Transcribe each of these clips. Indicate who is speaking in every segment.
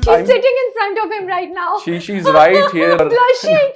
Speaker 1: She's sitting in front of him right now.
Speaker 2: She's right here.
Speaker 1: Blushing.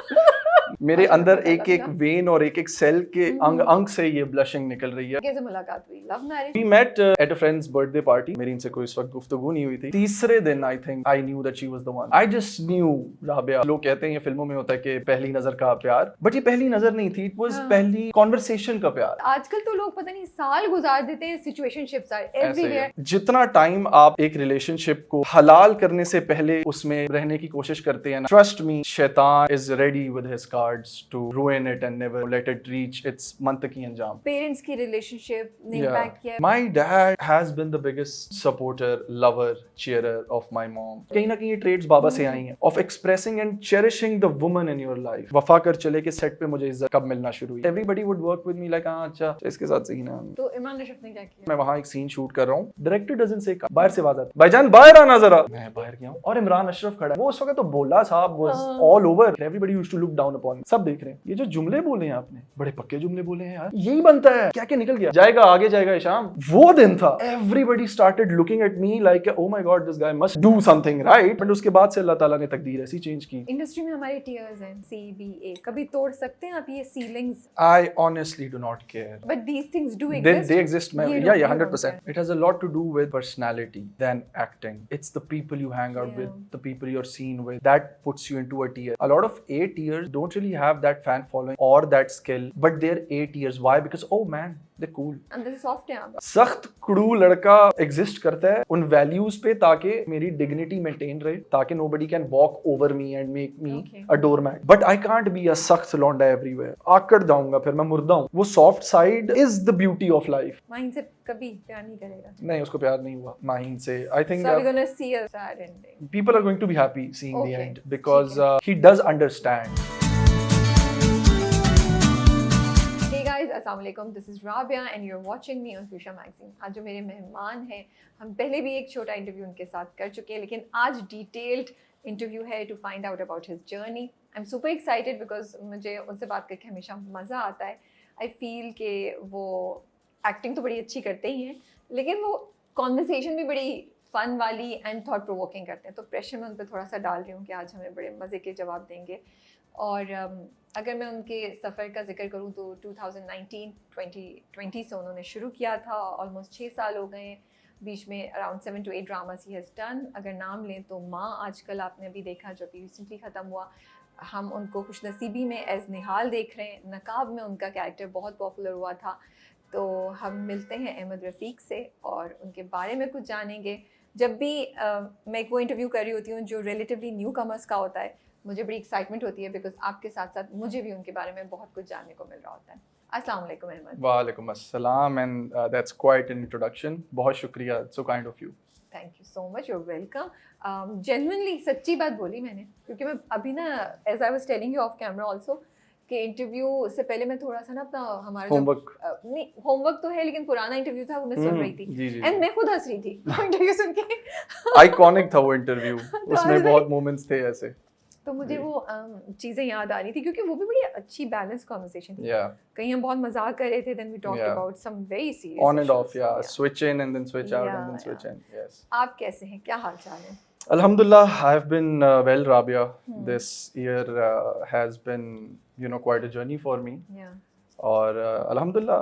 Speaker 2: मेरे अंदर एक एक वेन और एक एक सेल के अंग अंग से ये ब्लशिंग निकल रही है.
Speaker 1: कैसे मुलाकात हुई? Love marriage?
Speaker 2: We met at a friend's birthday party. मेरी इनसे कोई इस वक्त गुफ्तगू नहीं हुई थी. तीसरे दिन I think I knew that she was the one. I just knew Rabia. लोग कहते हैं ये फिल्मों में होता है कि पहली नजर का प्यार, बट ये पहली नजर नहीं थी. It was पहली कॉन्वर्सेशन का प्यार.
Speaker 1: आजकल तो लोग पता नहीं साल गुजार देते हैं. Situationships are everywhere.
Speaker 2: जितना टाइम आप एक रिलेशनशिप को हलाल करने से पहले उसमें रहने की कोशिश करते हैं, ट्रस्ट मी, शैतान is ready with his cards to ruin it and never let it reach its मंतकी अंजाम.
Speaker 1: पेरेंट्स की रिलेशनशिप ने इम्पैक्ट किया.
Speaker 2: My dad has been the biggest supporter, lover, cheerer of my mom. कहीं ना कहीं ये traits बाबा से आई हैं of expressing and cherishing the woman in your life. वफा कर चले के सेट पे मुझे इज्जत कब मिलना शुरू हुई. Everybody would work with me like हाँ अच्छा इसके साथ सीन है.
Speaker 1: तो इमरान अशरफ ने क्या किया?
Speaker 2: मैं वहाँ एक सीन शूट कर रहा हूँ. डायरेक्टर doesn't say बाहर से आवाज आती है, भाईजान बाहर आना जरा. मैं बाहर गया हूँ और इमरान अशरफ खड़ा है. वो उस वक्त तो बोला साहब was all over. Everybody used to look down upon me. सब देख रहे हैं. ये जो जुमले बोले हैं आपने, बड़े पक्के जुमले बोले हैं यार. यही बनता है. क्या क्या निकल गया. जाएगा आगे जाएगा इशाम. वो दिन था. Everybody started looking at me like oh my god this guy must do something right. But उसके बाद से अल्लाह ताला ने तकदीर ऐसी चेंज की.
Speaker 1: इंडस्ट्री में हमारे टीयर्स हैं, CBA कभी तोड़ सकते हैं आप ये ceilings?
Speaker 2: I honestly do not care.
Speaker 1: But these things do exist.
Speaker 2: They exist. Yeah, 100%. It has a lot to do with personality than acting. It's the people you hang out with, the people you're seen with, that puts you into a tier. A lot of A tiers don't really have that fan following or that skill, but they're A tiers. Why? Because oh man, they're cool.
Speaker 1: अंदर से soft है आप.
Speaker 2: सख्त कुड़ू लड़का exist करता है उन values पे ताकि मेरी डिग्निटी मेंटेन रहे, ताकि nobody can walk over me and make me a doormat. But I can't be a सख्त लौंडा everywhere. आकड़ जाऊंगा फिर मैं मुर्दा हूँ. वो soft side is the beauty of life.
Speaker 1: Mahin से कभी प्यार नहीं करेगा?
Speaker 2: नहीं, उसको प्यार नहीं हुआ माहिन से. I think
Speaker 1: so we're gonna see a sad ending.
Speaker 2: People are going to be happy seeing the end because he does understand.
Speaker 1: अस्सलाम वालेकुम, this is Rabia and you are watching me on future magazine. आज जो मेरे मेहमान हैं, हम पहले भी एक छोटा इंटरव्यू उनके साथ कर चुके हैं, लेकिन आज डिटेल्ड इंटरव्यू है to find out about his journey. I am super excited because मुझे उनसे बात करके हमेशा मज़ा आता है. आई फील कि वो एक्टिंग तो बड़ी अच्छी करते ही हैं, लेकिन वो कॉन्वर्सेशन भी बड़ी फ़न वाली एंड थॉट प्रोवोकिंग करते हैं. तो प्रेशर मैं उन पर थोड़ा सा डाल रही हूँ कि आज हमें बड़े मज़े के जवाब देंगे. और अगर मैं उनके सफ़र का जिक्र करूँ तो 2019-2020 से उन्होंने शुरू किया था. ऑलमोस्ट 6 साल हो गए. बीच में around 7 to 8 dramas he has done. अगर नाम लें तो माँ आजकल आपने अभी देखा जो अभी रिसेंटली ख़त्म हुआ. हम उनको खुशनसीबी में एज़ निहाल देख रहे हैं. नकाब में उनका कैरेक्टर बहुत पॉपुलर हुआ था. तो हम मिलते हैं अहमद रफ़ीक से और उनके बारे में कुछ जानेंगे. जब भी मैं वो इंटरव्यू कर रही होती हूँ जो रिलेटिवली न्यू कमर्स का होता है, मुझे बड़ी एक्साइटमेंट होती है बिकॉज आपके साथ साथ मुझे भी उनके बारे में बहुत कुछ जानने को मिल रहा होता है. अस्सलाम वालेकुम अहमद.
Speaker 2: वालेकुम अस्सलाम and that's quite an introduction. बहुत शुक्रिया, so kind of you.
Speaker 1: Thank you so much, you are welcome. Genuinely सच्ची बात बोली मैंने, क्योंकि मैं अभी ना as I was telling you off camera also कि इंटरव्यू से पहले मैं थोड़ा सा ना अपना हमारा होमवर्क तो है लेकिन पुराना इंटरव्यू था वो मैं सुन रही थी एंड मैं खुद हंस रही थी इंटरव्यू सुन के.
Speaker 2: आइकॉनिक था वो इंटरव्यू. उसमें बहुत मोमेंट्स थे ऐसे.
Speaker 1: तो मुझे वो चीज़ें याद आ रही थी क्योंकि वो भी बड़ी अच्छी बैलेंस कॉन्वर्सेशन थी. कहीं हम बहुत मजाक कर रहे थे, then we talked about some very serious
Speaker 2: on and off, switch in and then switch out and then switch in. Yes.
Speaker 1: आप कैसे हैं, क्या हाल चाल है?
Speaker 2: Alhamdulillah, I've been well, Rabia. This year has been, quite a journey for me.
Speaker 1: Yeah.
Speaker 2: और Alhamdulillah,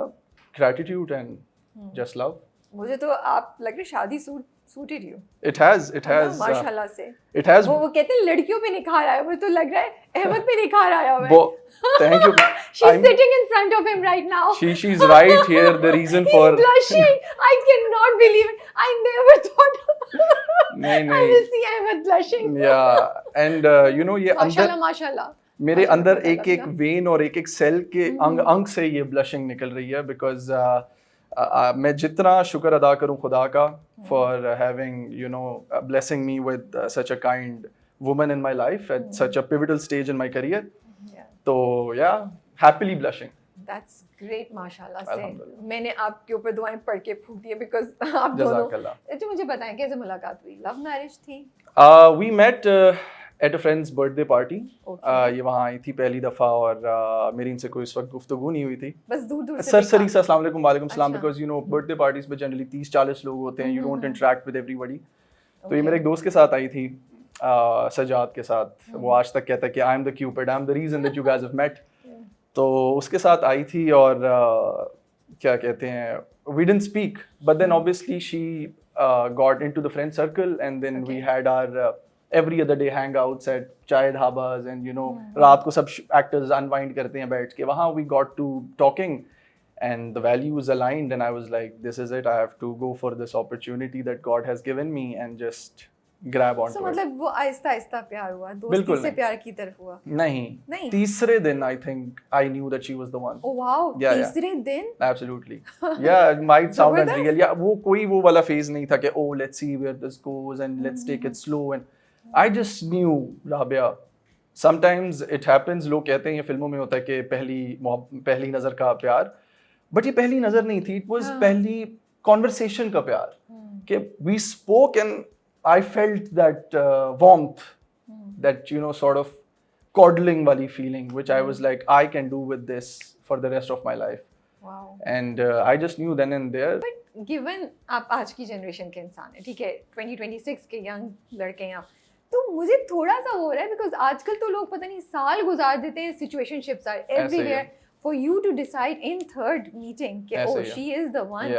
Speaker 2: gratitude and just love.
Speaker 1: मुझे तो आप लग रहे शादी suited you.
Speaker 2: It has.
Speaker 1: माशाल्लाह से.
Speaker 2: It has.
Speaker 1: वो कहते हैं लड़कियों पे निखार आया, मुझे तो लग रहा है अहमद पे निखार आया हुआ है.
Speaker 2: Thank you.
Speaker 1: She's sitting in front of him right now.
Speaker 2: She's right here. The reason for.
Speaker 1: He's blushing. I cannot believe it. I never thought.
Speaker 2: नहीं.
Speaker 1: I will see Ahmed blushing.
Speaker 2: Yeah, and ये अंदर.
Speaker 1: माशाल्लाह.
Speaker 2: मेरे अंदर एक एक when और एक एक सेल के अंग से ये ब्लशिंग निकल रही है बिकॉज मैं जितना शुक्र अदा करूं खुदा का for having blessing me with such a kind woman in my life at such a pivotal stage in my career. तो या हैप्पीली ब्लशिंग.
Speaker 1: दैट्स ग्रेट माशाल्लाह से. मैंने आपके ऊपर दुआएं पढ़ के फूंक दी है बिकॉज आप दोनों. तो मुझे बताएं कैसे मुलाकात हुई? लव मैरिज थी?
Speaker 2: We met at a friend's birthday party. ये वहाँ आई थी पहली दफ़ा और मेरी इनसे कोई इस वक्त गुफ्तगू नहीं हुई थी.
Speaker 1: बस दूर से
Speaker 2: सरसरी से अस्सलाम वालेकुम वालेकुम सलाम. बिकॉज बर्थडे पार्टीज पे जनरली 30-40 लोग होते हैं. You don't interact with everybody. तो ये मेरे एक दोस्त के साथ आई थी सजाद के साथ, वो आज तक कहता है कि I am the cupid, I am the reason that you guys have met. तो उसके साथ आई थी और क्या कहते हैं, we didn't speak, but then obviously she got into the friend circle, and then we had our every other day hangouts at chai dhabas, and you know रात को सब actors unwind करते हैं बैठ के वहाँ, we got to talking and the values aligned, and I was like, this is it, I have to go for this opportunity that God has given me and just grab onto it.
Speaker 1: मतलब वो आहिस्ता आहिस्ता प्यार हुआ,
Speaker 2: बिल्कुल
Speaker 1: दोस्ती से
Speaker 2: नहीं।
Speaker 1: प्यार की तरफ हुआ?
Speaker 2: नहीं, तीसरे दिन I think I knew that she was the one.
Speaker 1: Oh wow, तीसरे दिन?
Speaker 2: Absolutely. Yeah, it might sound unreal. Yeah, वो कोई वो वाला phase नहीं था कि oh let's see where this goes and let's take it slow, and I just knew, Rabia, sometimes it happens, लोग कहते हैं ये फिल्मों में होता है कि पहली नजर का प्यार, but ये पहली नजर नहीं थी, it was पहली conversation का प्यार, कि we spoke and I felt that warmth, that you know sort of coddling wali feeling, which I was like, I can do with this for the rest of my life.
Speaker 1: Wow.
Speaker 2: And I just knew then and there.
Speaker 1: But given आप आज की generation के इंसान हैं, ठीक है, 2026 के young लड़के हैं आप, तो मुझे थोड़ा सा हो रहा है बिकॉज आजकल तो लोग पता नहीं साल गुजार देते हैं, situationships are everywhere, for you to decide in third meeting कि oh she is the one.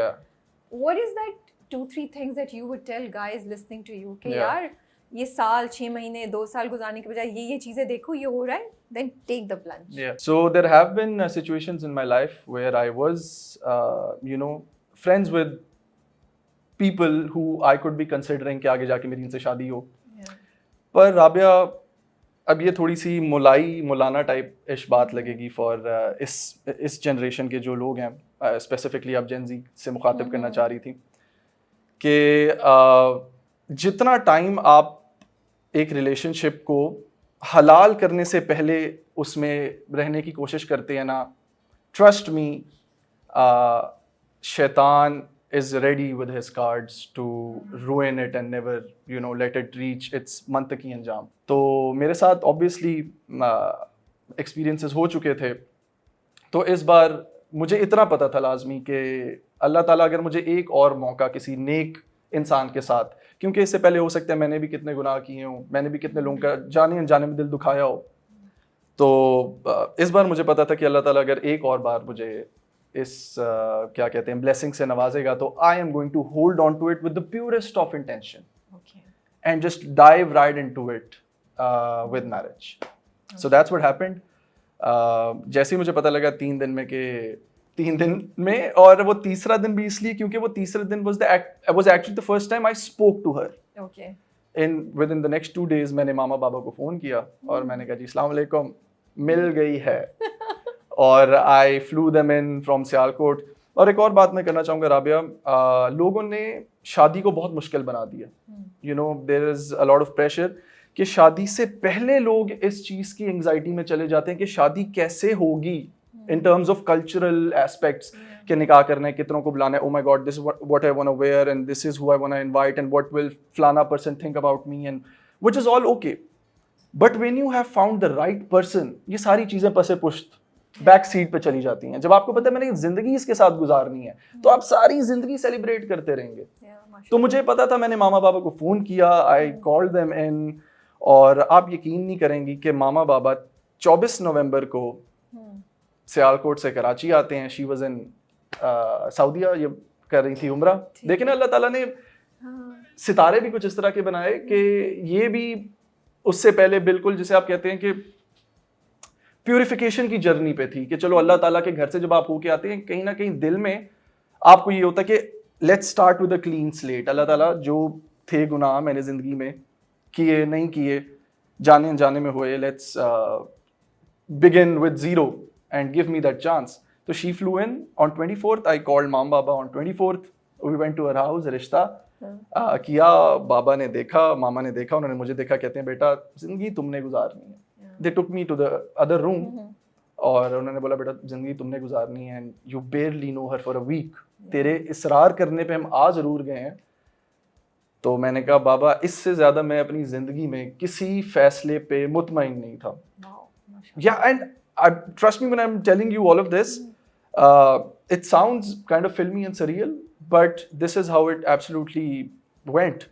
Speaker 1: What is that 2-3 things that you would tell guys listening to you कि यार ये साल 6 महीने 2 साल गुजारने के बजाय ये चीजें देखो, ये हो रहा है, then take the plunge?
Speaker 2: Yeah. So there have been situations in my life where I was you know friends with people who I could be considering कि आगे जाके मेरी इनसे शादी हो, पर राबिया अब ये थोड़ी सी मुलाना टाइप इश बात लगेगी फॉर इस जनरेशन के जो लोग हैं, स्पेसिफिकली आप जेन ज़ी से मुखातिब करना चाह रही थी, कि जितना टाइम आप एक रिलेशनशिप को हलाल करने से पहले उसमें रहने की कोशिश करते हैं ना, ट्रस्ट मी, शैतान is ready with his cards to ruin it and never, you know, let it reach its मंतकी अंजाम. तो मेरे साथ obviously experiences हो चुके थे, तो इस बार मुझे इतना पता था लाजमी कि अल्लाह ताला अगर मुझे एक और मौका किसी नेक इंसान के साथ, क्योंकि इससे पहले हो सकता है मैंने भी कितने गुनाह किए हों, मैंने भी कितने लोगों का जाने अनजाने में दिल दुखाया हो, तो इस बार मुझे पता था कि अल्लाह ताला अगर एक और बार मुझे इस क्या कहते हैं ब्लेसिंग से नवाजेगा, तो I am going to hold on to it with the purest of intention and just dive right into it with marriage. So that's what happened. जैसे ही मुझे पता लगा 3 दिन में, और वो तीसरा दिन भी इसलिए क्योंकि वो तीसरे दिन was actually the first time I spoke to her.
Speaker 1: Okay.
Speaker 2: Within the next 2 days मैंने मामा बाबा को फ़ोन किया और मैंने कहा जी अस्सलाम वालेकुम, मिल गई है. और I flew them in from Sialkot. और एक और बात मैं करना चाहूँगा राबिया, लोगों ने शादी को बहुत मुश्किल बना दिया. You know, there is a lot of pressure कि शादी से पहले लोग इस चीज़ की एंग्जाइटी में चले जाते हैं कि शादी कैसे होगी in terms of cultural aspects, कि निकाह करना है, कितनों को बुलाना है, oh my god this is what I want to wear and this is who I want to invite and what will flana person think about me, and which is all okay, but when you have found the right person, ये सारी चीज़ें पसे पुश्त back seat पे चली जाती हैं. जब आपको पता है मैंने ज़िंदगी इसके साथ गुजारनी है, तो आप सारी ज़िंदगी सेलिब्रेट करते रहेंगे. तो मुझे पता था, मैंने मामा बाबा को फ़ोन किया, आई कॉल्ड देम इन, और आप यकीन नहीं करेंगी कि मामा बाबा 24 नवंबर को सियालकोट से कराची आते हैं. शी वाज इन सऊदीया, ये कर रही थी उम्रा. लेकिन अल्लाह ताला ने सितारे भी कुछ इस तरह के बनाए कि ये भी उससे पहले बिल्कुल जिसे आप कहते हैं कि प्यूरिफिकेशन की जर्नी पे थी, कि चलो अल्लाह ताला के घर से जब आप होके आते हैं, कहीं ना कहीं दिल में आपको ये होता है कि let's start with a clean slate. Allah ताला जो थे गुनाह मैंने ज़िंदगी में किए नहीं किए, जाने अनजाने में हुए, let's begin with zero and give me that chance. So she flew in on 24th. I called Mom Baba on 24th. We went to her house, रिश्ता किया. बाबा ने देखा, मामा ने देखा, उन्होंने मुझे देखा, कहते हैं बेटा जिंदगी तुमने गुजारनी है. They took me to the other room और उन्होंने बोला बेटा जिंदगी तुमने गुजारनी है and you barely know her for a week. तेरे इसरार करने पे हम आ जरूर गए हैं. तो मैंने कहा बाबा इससे ज़्यादा मैं अपनी ज़िंदगी में किसी फैसले पे मुतमईन नहीं था. Yeah, and trust me when I'm telling you all of this, it sounds kind of filmy and surreal, but this is how it absolutely went.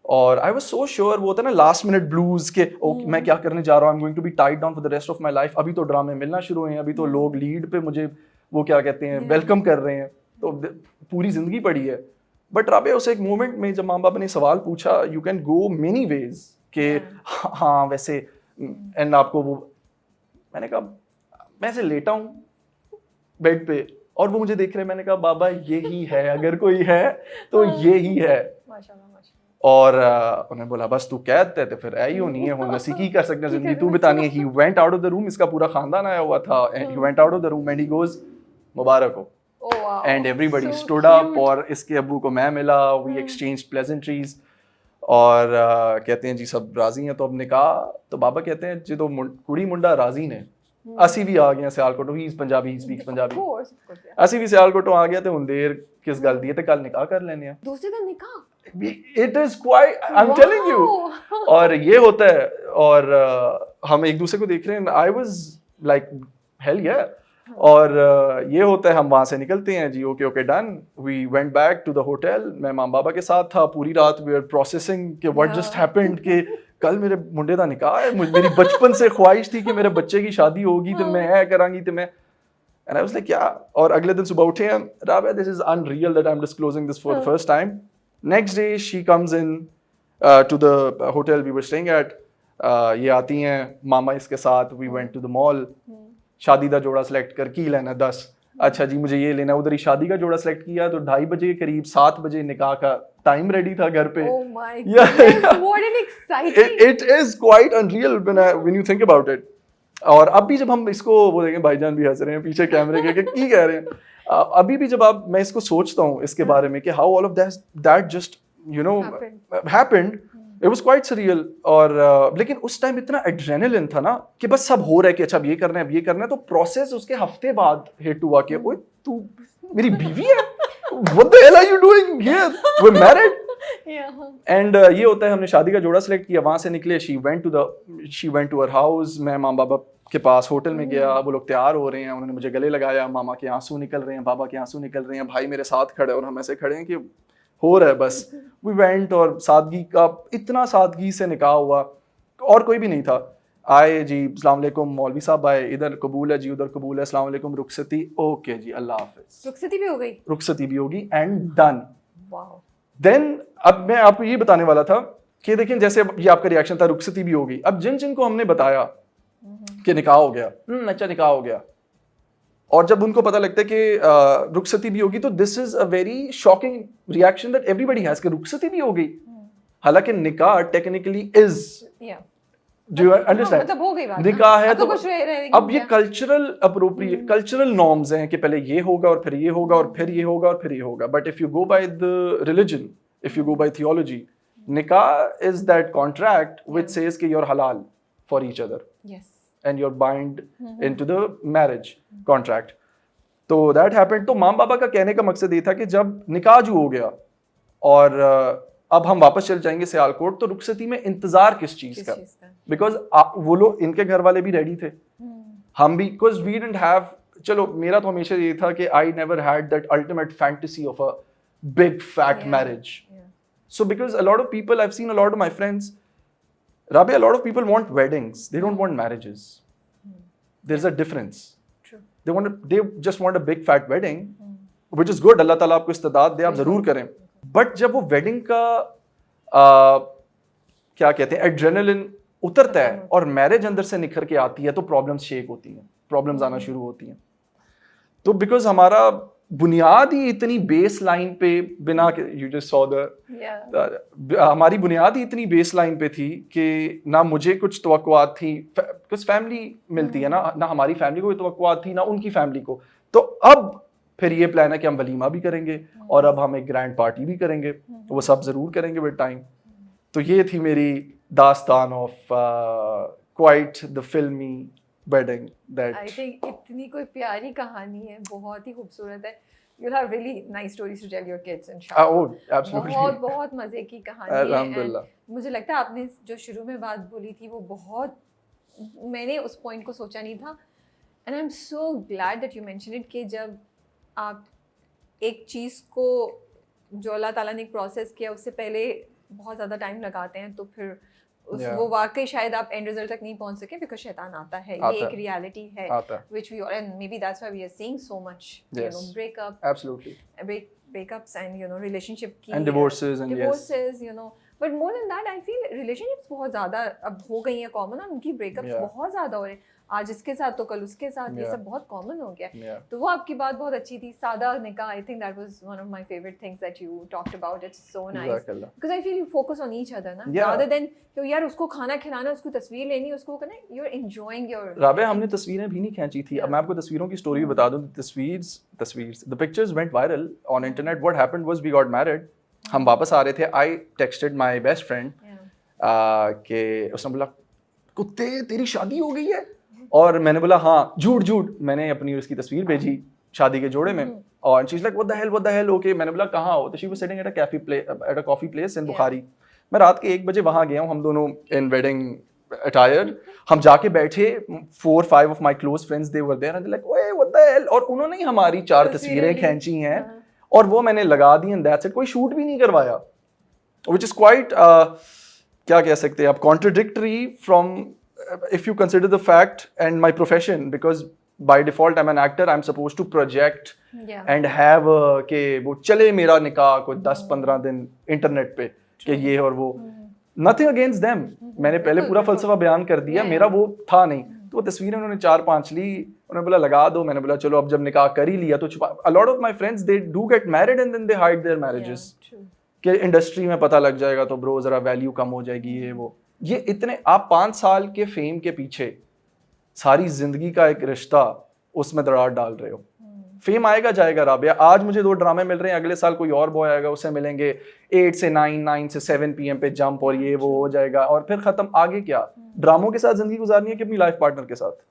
Speaker 2: और आई वाज सो श्योर, वो होता है ना लास्ट मिनट ब्लूज के, okay मैं क्या करने जा रहा हूँ, I am going to be tied down for the rest of my life. अभी तो ड्रामे मिलना शुरू हुए हैं, अभी तो लोग लीड पे मुझे वो क्या कहते हैं वेलकम कर रहे हैं, तो पूरी जिंदगी पड़ी है। बट राबिया उस एक मोमेंट में जब माँ बाप ने सवाल पूछा, you can go many ways के हाँ वैसे, एंड आपको वो, मैंने कहा मैं ऐसे लेटा हूँ बेड पे और वो मुझे देख रहे हैं, मैंने कहा बाबा ये ही है, अगर कोई है तो ये ही है। और उन्होंने बोला बस तू कहते है तो फिर ऐ ही होनी है, हुन नसी की कर सकते हैं, जिंदगी तू बितानी है। He went out of the room, इसका पूरा खानदान आया हुआ था, he went out of the room and he goes मुबारक हो, एंड एवरीबडी स्टूड अप, और इसके अब्बू को मैं मिला, वी एक्सचेंज प्लेजेंट्रीज, और कहते हैं जी सब राजी हैं। तो अब निकाह, तो बाबा कहते हैं जो कुड़ी मुंडा राजी ने, ਅਸੀਂ ਵੀ ਆ ਗਏ ਸਿਆਲਕੋਟ, ਹੀ is Punjabi, he speaks Punjabi, ਅਸੀਂ ਵੀ ਸਿਆਲਕੋਟੋਂ ਆ ਗਏ ਤੇ ਹੁਣ ਦੇਰ ਕਿਸ ਗੱਲ ਦੀ ਹੈ, ਤੇ ਕੱਲ ਨਿਕਾਹ ਕਰ ਲੈਣੇ ਆ।
Speaker 1: दूसरे दिन निकाह,
Speaker 2: it is quite, I am telling you. और ये होता है, और हम एक दूसरे को देख रहे हैं, आई वाज लाइक हेल या। और ये होता है, हम वहां से निकलते हैं जी, okay okay done, we went back to the hotel, मैं माँ बाबा के साथ था, पूरी रात वी आर प्रोसेसिंग कि व्हाट जस्ट हैपेंड, कि कल मेरे मुंडे दा निकाह है, मेरी बचपन से ख्वाहिश थी कि मेरे बच्चे की शादी होगी तो मैं ऐ करांगी, तो मैं, एंड आई वाज लाइक क्या। और अगले दिन सुबह उठे हम, Rabia this is unreal that I am disclosing this for the first time. Next day she comes in to the hotel we were staying at, ये आती हैं मामा इसके साथ, we went to the mall, शादी का जोड़ा सिलेक्ट कर की लेना 10, अच्छा जी मुझे ये लेना, उधर ही शादी का जोड़ा सिलेक्ट किया, तो 2:30 बजे के करीब 7 बजे निकाह का टाइम रेडी था घर पे।
Speaker 1: Oh my goodness, what an exciting!
Speaker 2: It is quite unreal when you think about it. और अब भी जब हम इसको, वो देखें भाईजान भी हंस रहे हैं पीछे कैमरे के, की कह रहे हैं, अभी भी जब मैं इसको सोचता हूँ इसके बारे में कि how all of that just you know happened, it was quite surreal. और लेकिन उस टाइम इतना एड्रेनलिन था ना कि बस सब हो रहा है कि अच्छा अब ये करना है, अब ये करना है, तो प्रोसेस उसके हफ्ते बाद हिट हुआ कि ओए तू मेरी बीवी है, what the hell are you doing here, we are married. And ये होता है, हमने शादी का जोड़ा सिलेक्ट किया, वहां से निकले, she went to her house, मैं माँ बाबा के पास होटल में गया, वो लोग तैयार हो रहे हैं, उन्होंने मुझे गले लगाया, मामा के आंसू निकल रहे हैं, बाबा के आंसू निकल रहे हैं, भाई मेरे साथ खड़े और हम ऐसे खड़े हैं कि हो रहा है बस। वी वेंट, और सादगी का, इतना सादगी से निकाह हुआ, और कोई भी नहीं था। आए जी, अस्सलाम वालेकुम, मौलवी साहब आए, इधर कबूल है जी, उधर कबूल है, अस्सलाम वालेकुम, रुखसती, ओके जी अल्लाह हाफिज,
Speaker 1: रुखसती भी हो गई,
Speaker 2: रुखसती भी होगी, एंड डन।
Speaker 1: वाओ।
Speaker 2: देन अब मैं आपको ये बताने वाला था कि देखिए, जैसे ये आपका रिएक्शन था, रुखसती भी होगी, अब जिन को हमने बताया कि निकाह हो गया, अच्छा निकाह हो गया, और जब उनको पता लगता है कि रुखसती भी होगी, तो this is a very shocking reaction that everybody has, कि रुखसती भी हो गई, हालांकि निकाह technically is, do you understand,
Speaker 1: मतलब हो गई बात,
Speaker 2: निकाह है तो
Speaker 1: कुछ
Speaker 2: अब ये कल्चरल अप्रोप्रिएट, कल्चरल नॉर्म्स हैं कि पहले ये होगा और फिर ये होगा और फिर ये होगा और फिर ये होगा। But if you go by the religion, if you go by theology, निकाह is that contract which says कि यू आर हलाल for each other, yes, and you're bind into the marriage contract. तो that happened. तो माँ बाबा का कहने का मकसद ये था कि जब निकाह जो हो गया और अब हम वापस चल जाएंगे सियालकोट, तो रुखसती में इंतजार किस चीज का, बिकॉज वो लोग, इनके घर वाले भी रेडी थे, हम भी, बिकॉज वी डिडंट हैव, चलो मेरा तो हमेशा ये था कि I never had that ultimate fantasy of a big fat marriage. So because a lot of people, I have seen a lot of my friends, Rabia, a lot of people want weddings. They don't want marriages. There's a difference. True. They just want a big fat wedding, which is good. Allah Taala आपको इस्तेदाद दे, आप जरूर करें. But जब वो wedding का क्या कहते हैं, एड्रेनलिन उतरता है और मैरिज अंदर से निखर के आती है, तो प्रॉब्लम्स शेक होती हैं, प्रॉब्लम्स आना शुरू होती हैं। तो बिकॉज हमारा बुनियाद ही इतनी बेस लाइन पे, बिना यू जस्ट सॉ द, हमारी बुनियाद ही इतनी बेस लाइन पे थी कि ना मुझे कुछ तवक्कुआत थी, कुछ फैमिली मिलती है ना हमारी फैमिली को तवक्कुआत थी, ना उनकी फैमिली को। तो अब फिर ये प्लान है कि हम वलीमा भी करेंगे और अब हम एक ग्रैंड पार्टी भी करेंगे, वो सब जरूर करेंगे विद टाइम। तो ये थी मेरी दास्तान ऑफ क्वाइट द फिल्मी wedding that
Speaker 1: I think इतनी कोई प्यारी कहानी है, बहुत ही खूबसूरत है। You'll have really nice stories to tell your kids inshallah.
Speaker 2: Oh, absolutely.
Speaker 1: बहुत मजे की कहानी है। अल्हम्दुलिल्लाह। मुझे लगता है आपने जो शुरू में बात बोली थी वो बहुत, मैंने उस पॉइंट को सोचा नहीं था, and I'm so glad that you mentioned it, कि जब आप एक चीज़ को जो अल्लाह ताला ने एक प्रोसेस किया, उससे पहले बहुत ज़्यादा टाइम लगाते हैं तो फिर
Speaker 2: Yeah.
Speaker 1: वो वाकई शायद आप एंड रिजल्ट तक नहीं पहुंच सके बिकॉज शैतान आता है, ये एक रियलिटी है which we all, and maybe that's why we are seeing so much breakup,
Speaker 2: absolutely,
Speaker 1: breakups and relationship की
Speaker 2: and divorces and
Speaker 1: divorces, but more than that I feel relationships बहुत ज़्यादा अब हो गई हैं कॉमन, और उनकी breakups बहुत ज़्यादा हो रहे हैं, आज इसके साथ तो कल उसके साथ, ये सब बहुत कॉमन हो गया। तो वो आपकी बात बहुत अच्छी थी, सादा निकाह, I think that was one of my favourite things that you talked about, it's so nice because I feel you focus on each other ना, रादर देन कि यार उसको खाना खिलाना, उसको तस्वीर लेनी, उसको करना, you are enjoying your.
Speaker 2: Rabia, हमने तस्वीरें भी नहीं खींची थी। अब मैं आपको तस्वीरों की स्टोरी बता दूं। तस्वीर the pictures went viral on internet. What happened was we got married. हम वापस आ रहे थे, I texted my best friend कि उसने बोला कुत्ते तेरी शादी हो गई है, और मैंने बोला हाँ, झूठ। मैंने अपनी उसकी तस्वीर भेजी शादी के जोड़े में, और she is like what the hell okay. मैंने बोला कहाँ हो, तो she was sitting at a coffee place in Bukhari. मैं रात के 1 बजे वहां गया हूँ, हम दोनों इन वेडिंग अटायर। हम जाके बैठे, 4-5 of my close friends they were there and like ओए व्हाट द हेल, और उन्होंने ही हमारी 4 तस्वीरें खींची हैं और वो मैंने लगा दी एंड दैट्स इट। कोई शूट भी नहीं करवाया, व्हिच इज क्वाइट क्या कह सकते हैं आप, contradictory from if you consider the fact and my profession, because by default I'm an actor, I'm supposed to project and have के वो चले मेरा निकाह कोई 10-15 दिन इंटरनेट पे कि ये और वो, nothing against them, मैंने पहले पूरा फलसफा बयान कर दिया, मेरा वो था नहीं। तो वो तस्वीरें उन्होंने 4-5 ली, उन्होंने बोला लगा दो, मैंने बोला चलो अब जब निकाह कर ही लिया तो छुपा। a lot of my friends they do get married and then they hide their marriages कि इंडस्ट्री में पता लग जाएगा तो ब्रो जरा वैल्यू कम हो जाएगी, ये वो। ये इतने आप 5 साल के फेम के पीछे सारी जिंदगी का एक रिश्ता उसमें दरार डाल रहे हो। फेम आएगा जाएगा राबिया, आज मुझे 2 ड्रामे मिल रहे हैं, अगले साल कोई और बॉय आएगा, उससे मिलेंगे 8 से 9, 9 से 7 PM पे जंप, और ये वो हो जाएगा, और फिर खत्म। आगे क्या, ड्रामों के साथ जिंदगी गुजारनी है कि अपनी लाइफ पार्टनर के साथ।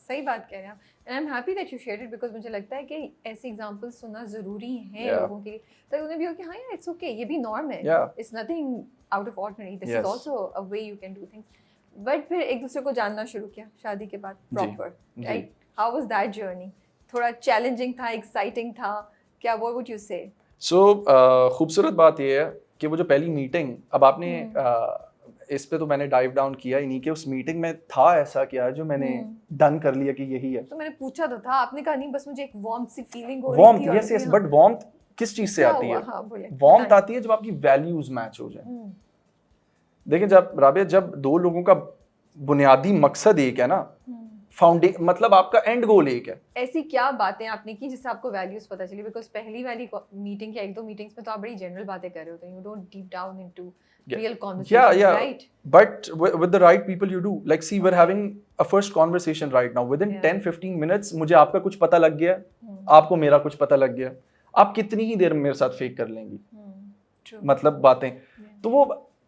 Speaker 1: सही बात कह रहे हैं आप, and I am happy that you shared it, because मुझे लगता है कि ऐसे एग्जांपल्स सुनना जरूरी है लोगों के लिए, तो उन्हें भी हो कि हाँ यार इट्स ओके, ये भी नॉर्म है, it's nothing out of ordinary, this is also a way you can do things. But फिर एक दूसरे को जानना शुरू किया शादी के बाद proper, right? How was that journey? थोड़ा चैलेंजिंग था, एक्साइटिंग था क्या? व्हाट वुड यू से?
Speaker 2: सो खूबसूरत बात ये है कि वो जो पहली मीटिंग, अब आपने इस पे तो मैंने डाइव डाउन किया ही नहीं कि उस मीटिंग में था ऐसा क्या जो मैंने डन कर लिया कि यही है।
Speaker 1: तो मैंने पूछा तो था, आपने कहा नहीं, बस मुझे एक वार्म सी फीलिंग हो रही थी।
Speaker 2: यस, बट वार्म किस चीज से आती है? वार्म आती है जब आपकी वैल्यूज मैच हो जाए। देखिए जब राबिया, जब 2 लोगों का बुनियादी मकसद एक है ना, फाउंडेशन मतलब आपका एंड गोल एक है।
Speaker 1: ऐसी क्या बातें आपने की जिससे आपको वैल्यूज पता चली? बिकॉज पहली वाली मीटिंग या 1-2 मीटिंग्स में तो आप बड़ी जनरल बातें कर रहे होते हैं, you don't deep down into real conversation, right?
Speaker 2: But with the right people you do. Like see, we're having a first conversation right now. Within 10-15 minutes मुझे आपका कुछ पता लग गया, आपको मेरा कुछ पता लग गया। आप कितनी ही देर मेरे साथ फेक कर लेंगी मतलब बातें। तो वो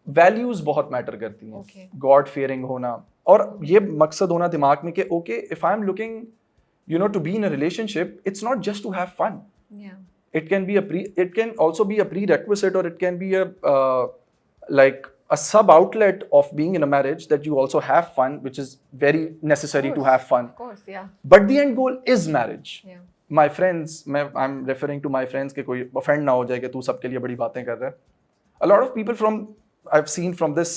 Speaker 2: वैल्यूज बहुत मैटर करती हैं, गॉड फियरिंग होना, और ये मकसद होना दिमाग में कि okay if I am looking to be in a relationship, it's not just to have fun, it can also be a prerequisite, or it can be a like a sub outlet of being in a marriage, that you also have fun, which is very necessary to have fun,
Speaker 1: of course, yeah,
Speaker 2: but the end goal is marriage. My friends, I'm referring to my friends के कोई offend ना हो जाए कि तू सबके लिए बड़ी बातें कर रहा है। A lot of people I've seen from this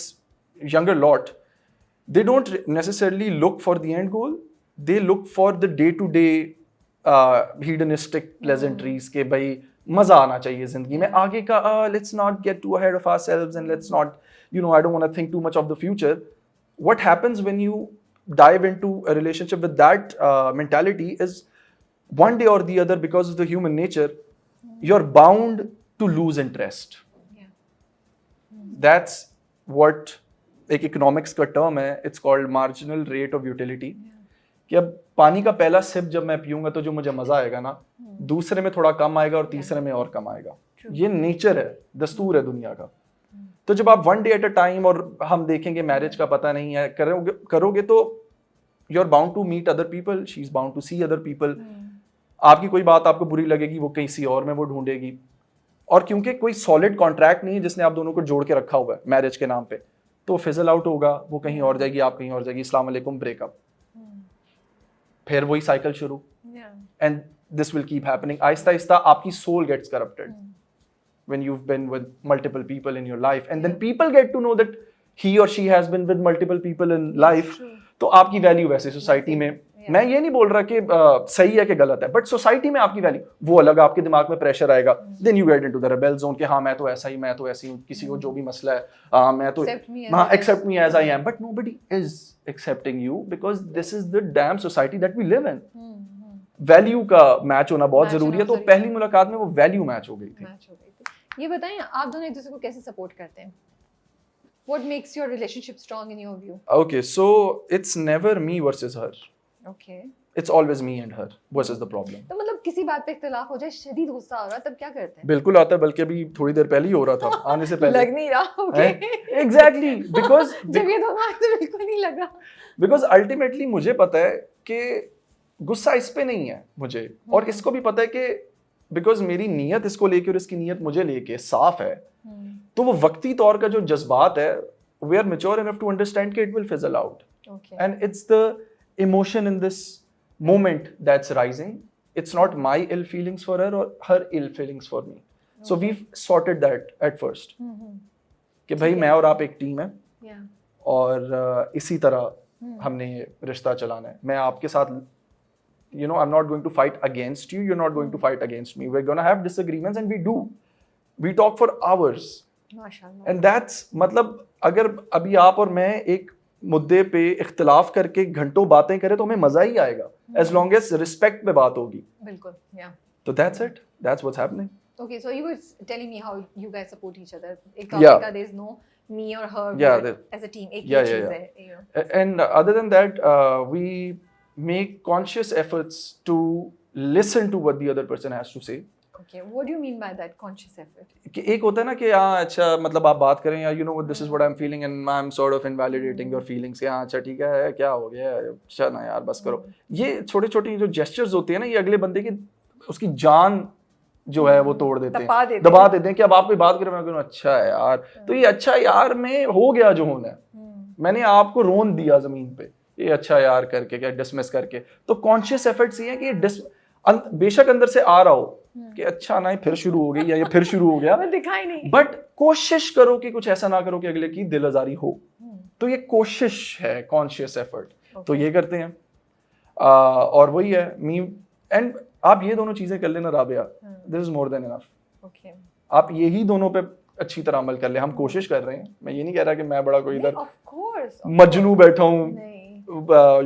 Speaker 2: younger lot, they don't necessarily look for the end goal, they look for the day-to-day hedonistic pleasantries के भाई मजा आना चाहिए जिंदगी में, आगे का let's not get too ahead of ourselves and let's not, I don't want to think too much of the future. What happens when you dive into a relationship with that mentality is one day or the other, because of the human nature, you're bound to lose interest. That's what एक economics का term है, it's called marginal rate of utility. कि अब पानी का पहला SIP जब मैं पीऊंगा तो जो मुझे मजा आएगा ना, दूसरे में थोड़ा कम आएगा और तीसरे में और कम आएगा। ये नेचर है, दस्तूर है दुनिया का। तो जब आप one day at a time, और हम देखेंगे मैरिज का पता नहीं है, करोगे तो you are bound to meet other people, she is bound to see other people. आपकी कोई बात आपको बुरी लगेगी, वो किसी और में वो ढूंढेगी, और क्योंकि कोई सॉलिड कॉन्ट्रैक्ट नहीं है जिसने आप दोनों को जोड़ के रखा हुआ है मैरिज के नाम पे, तो फिजल आउट होगा, वो कहीं और जाएगी, आप कहीं और जाएगी, अस्सलाम वालेकुम, ब्रेकअप, फिर वही साइकिल शुरू, and this will keep happening. आहिस्ता आहिस्ता आपकी soul gets corrupted, when you've been with multiple people in your life and then people get to know that he or she has been with multiple people in life,
Speaker 1: true.
Speaker 2: तो आपकी value वैसे society में, मैं ये नहीं बोल रहा कि सही है कि गलत है, बट सोसाइटी में आपकी वैल्यू वो अलग, आपके दिमाग में प्रेशर आएगा, then you get into the rebel zone कि हाँ मैं तो ऐसा ही, मैं तो ऐसी हूँ, किसी को जो भी मसला है मैं तो हाँ accept me as I am, but nobody is accepting you because this is the damn society that we live in. Value का मैच होना बहुत जरूरी है, तो पहली मुलाकात में वो वैल्यू मैच हो गई थी।
Speaker 1: ये बताएं आप दोनों एक दूसरे को कैसे सपोर्ट करते हैं? What makes your relationship strong in your view?
Speaker 2: Okay, so it's never me versus her.
Speaker 1: Okay.
Speaker 2: It's always me and her versus the problem.
Speaker 1: तो मतलब किसी बात पे इख्तिलाफ हो जाए, शदीद गुस्सा हो रहा, तब क्या करते हैं?
Speaker 2: बिल्कुल आता है, बल्कि अभी थोड़ी देर पहले ही हो रहा था, आने से पहले।
Speaker 1: लग नहीं रहा, okay.
Speaker 2: Exactly, because
Speaker 1: जब ये दोनों आए तो बिल्कुल नहीं लगा।
Speaker 2: Because ultimately मुझे पता है कि गुस्सा इस पे नहीं है मुझे, और इसको भी पता है कि बिकॉज मेरी नीयत इसको लेके और इसकी नीयत मुझे लेके साफ है, तो वो वक्ती तौर का जो जज्बात है, we are mature enough to understand कि it will fizzle out.
Speaker 1: Okay.
Speaker 2: And it's the emotion in this moment that's rising. It's not my ill feelings for her or her ill feelings for me. So we've sorted that at first. कि भाई मैं और आप एक team है,
Speaker 1: Yeah.
Speaker 2: और इसी तरह हमने ये रिश्ता चलाना है। मैं आपके साथ, you know, I'm not going to fight against you, you're not going to fight against me. We're going to have disagreements and we do. We talk for hours.
Speaker 1: माशाल्लाह।
Speaker 2: And that's मतलब अगर अभी आप और मैं एक मुद्दे पे इख्तिलाफ करके घंटों बातें करें तो हमें मजा ही आएगा, as long as रिस्पेक्ट पे बात होगी।
Speaker 1: बिल्कुल, yeah.
Speaker 2: तो that's it, that's what's happening.
Speaker 1: Okay, so you were telling me how you guys support each other. एक
Speaker 2: Yeah.
Speaker 1: topic का there's no me or her,
Speaker 2: Yeah,
Speaker 1: but as a team, एक
Speaker 2: yeah,
Speaker 1: ही
Speaker 2: yeah,
Speaker 1: चीज़
Speaker 2: yeah.
Speaker 1: है, you know.
Speaker 2: And other than that, we make conscious efforts to listen to what the other person has to say.
Speaker 1: Okay, what do you mean by that conscious effort?
Speaker 2: कि एक होता है ना कि हाँ अच्छा मतलब आप बात करें या you know what this is what I'm feeling and I'm sort of invalidating your feelings, कि हाँ अच्छा ठीक है क्या हो गया, अच्छा ना यार बस करो। ये छोटे छोटे जो जेस्चर्स होते हैं ना, ये अगले बंदे की उसकी जान जो है वो तोड़ देते हैं, दबा देते हैं कि अब आप कोई बात करें, मैं कहूँ अच्छा है यार, तो ये अच्छा यार में हो गया जो होना है, मैंने आपको रोन दिया जमीन पे, ये अच्छा यार करके क्या डिसमिस करके। तो कॉन्शियस एफर्ट्स ये है कि ये बेशक अंदर से आ रहा हो कि अच्छा ना फिर शुरू हो गई या ये फिर शुरू हो गया,
Speaker 1: दिखाई नहीं,
Speaker 2: बट कोशिश करो कि कुछ ऐसा ना करो कि अगले की दिल आजारी हो। तो ये कोशिश है, कॉन्शियस एफर्ट, तो ये करते हैं। और वही है मी एंड आप ये दोनों चीजें कर लेना Rabia, this is more than enough. आप यही दोनों पे अच्छी तरह अमल कर ले। हम कोशिश कर रहे हैं, मैं ये नहीं कह रहा कि मैं बड़ा कोई इधर मजनू बैठा हूँ,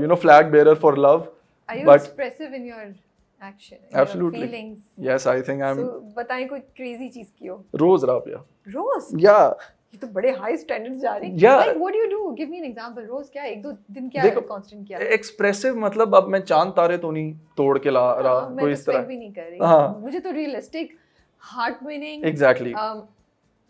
Speaker 2: you know flag bearer for love,
Speaker 1: but action,
Speaker 2: absolutely,
Speaker 1: feelings.
Speaker 2: Yes, I think I'm.
Speaker 1: So बताएं कोई crazy चीज की हो।
Speaker 2: रोज राबिया।
Speaker 1: रोज?
Speaker 2: Yeah.
Speaker 1: ये तो बड़े high standards जा रहे हैं।
Speaker 2: Yeah.
Speaker 1: Like what do you do? Give me an example. रोज क्या, एक दो दिन क्या constant क्या?
Speaker 2: एक्सप्रेसिव मतलब अब मैं चांद तारे तो नहीं तोड़ के ला रहा कोई इस तरह,
Speaker 1: भी नहीं कर रही। मुझे तो realistic, heart winning,
Speaker 2: exactly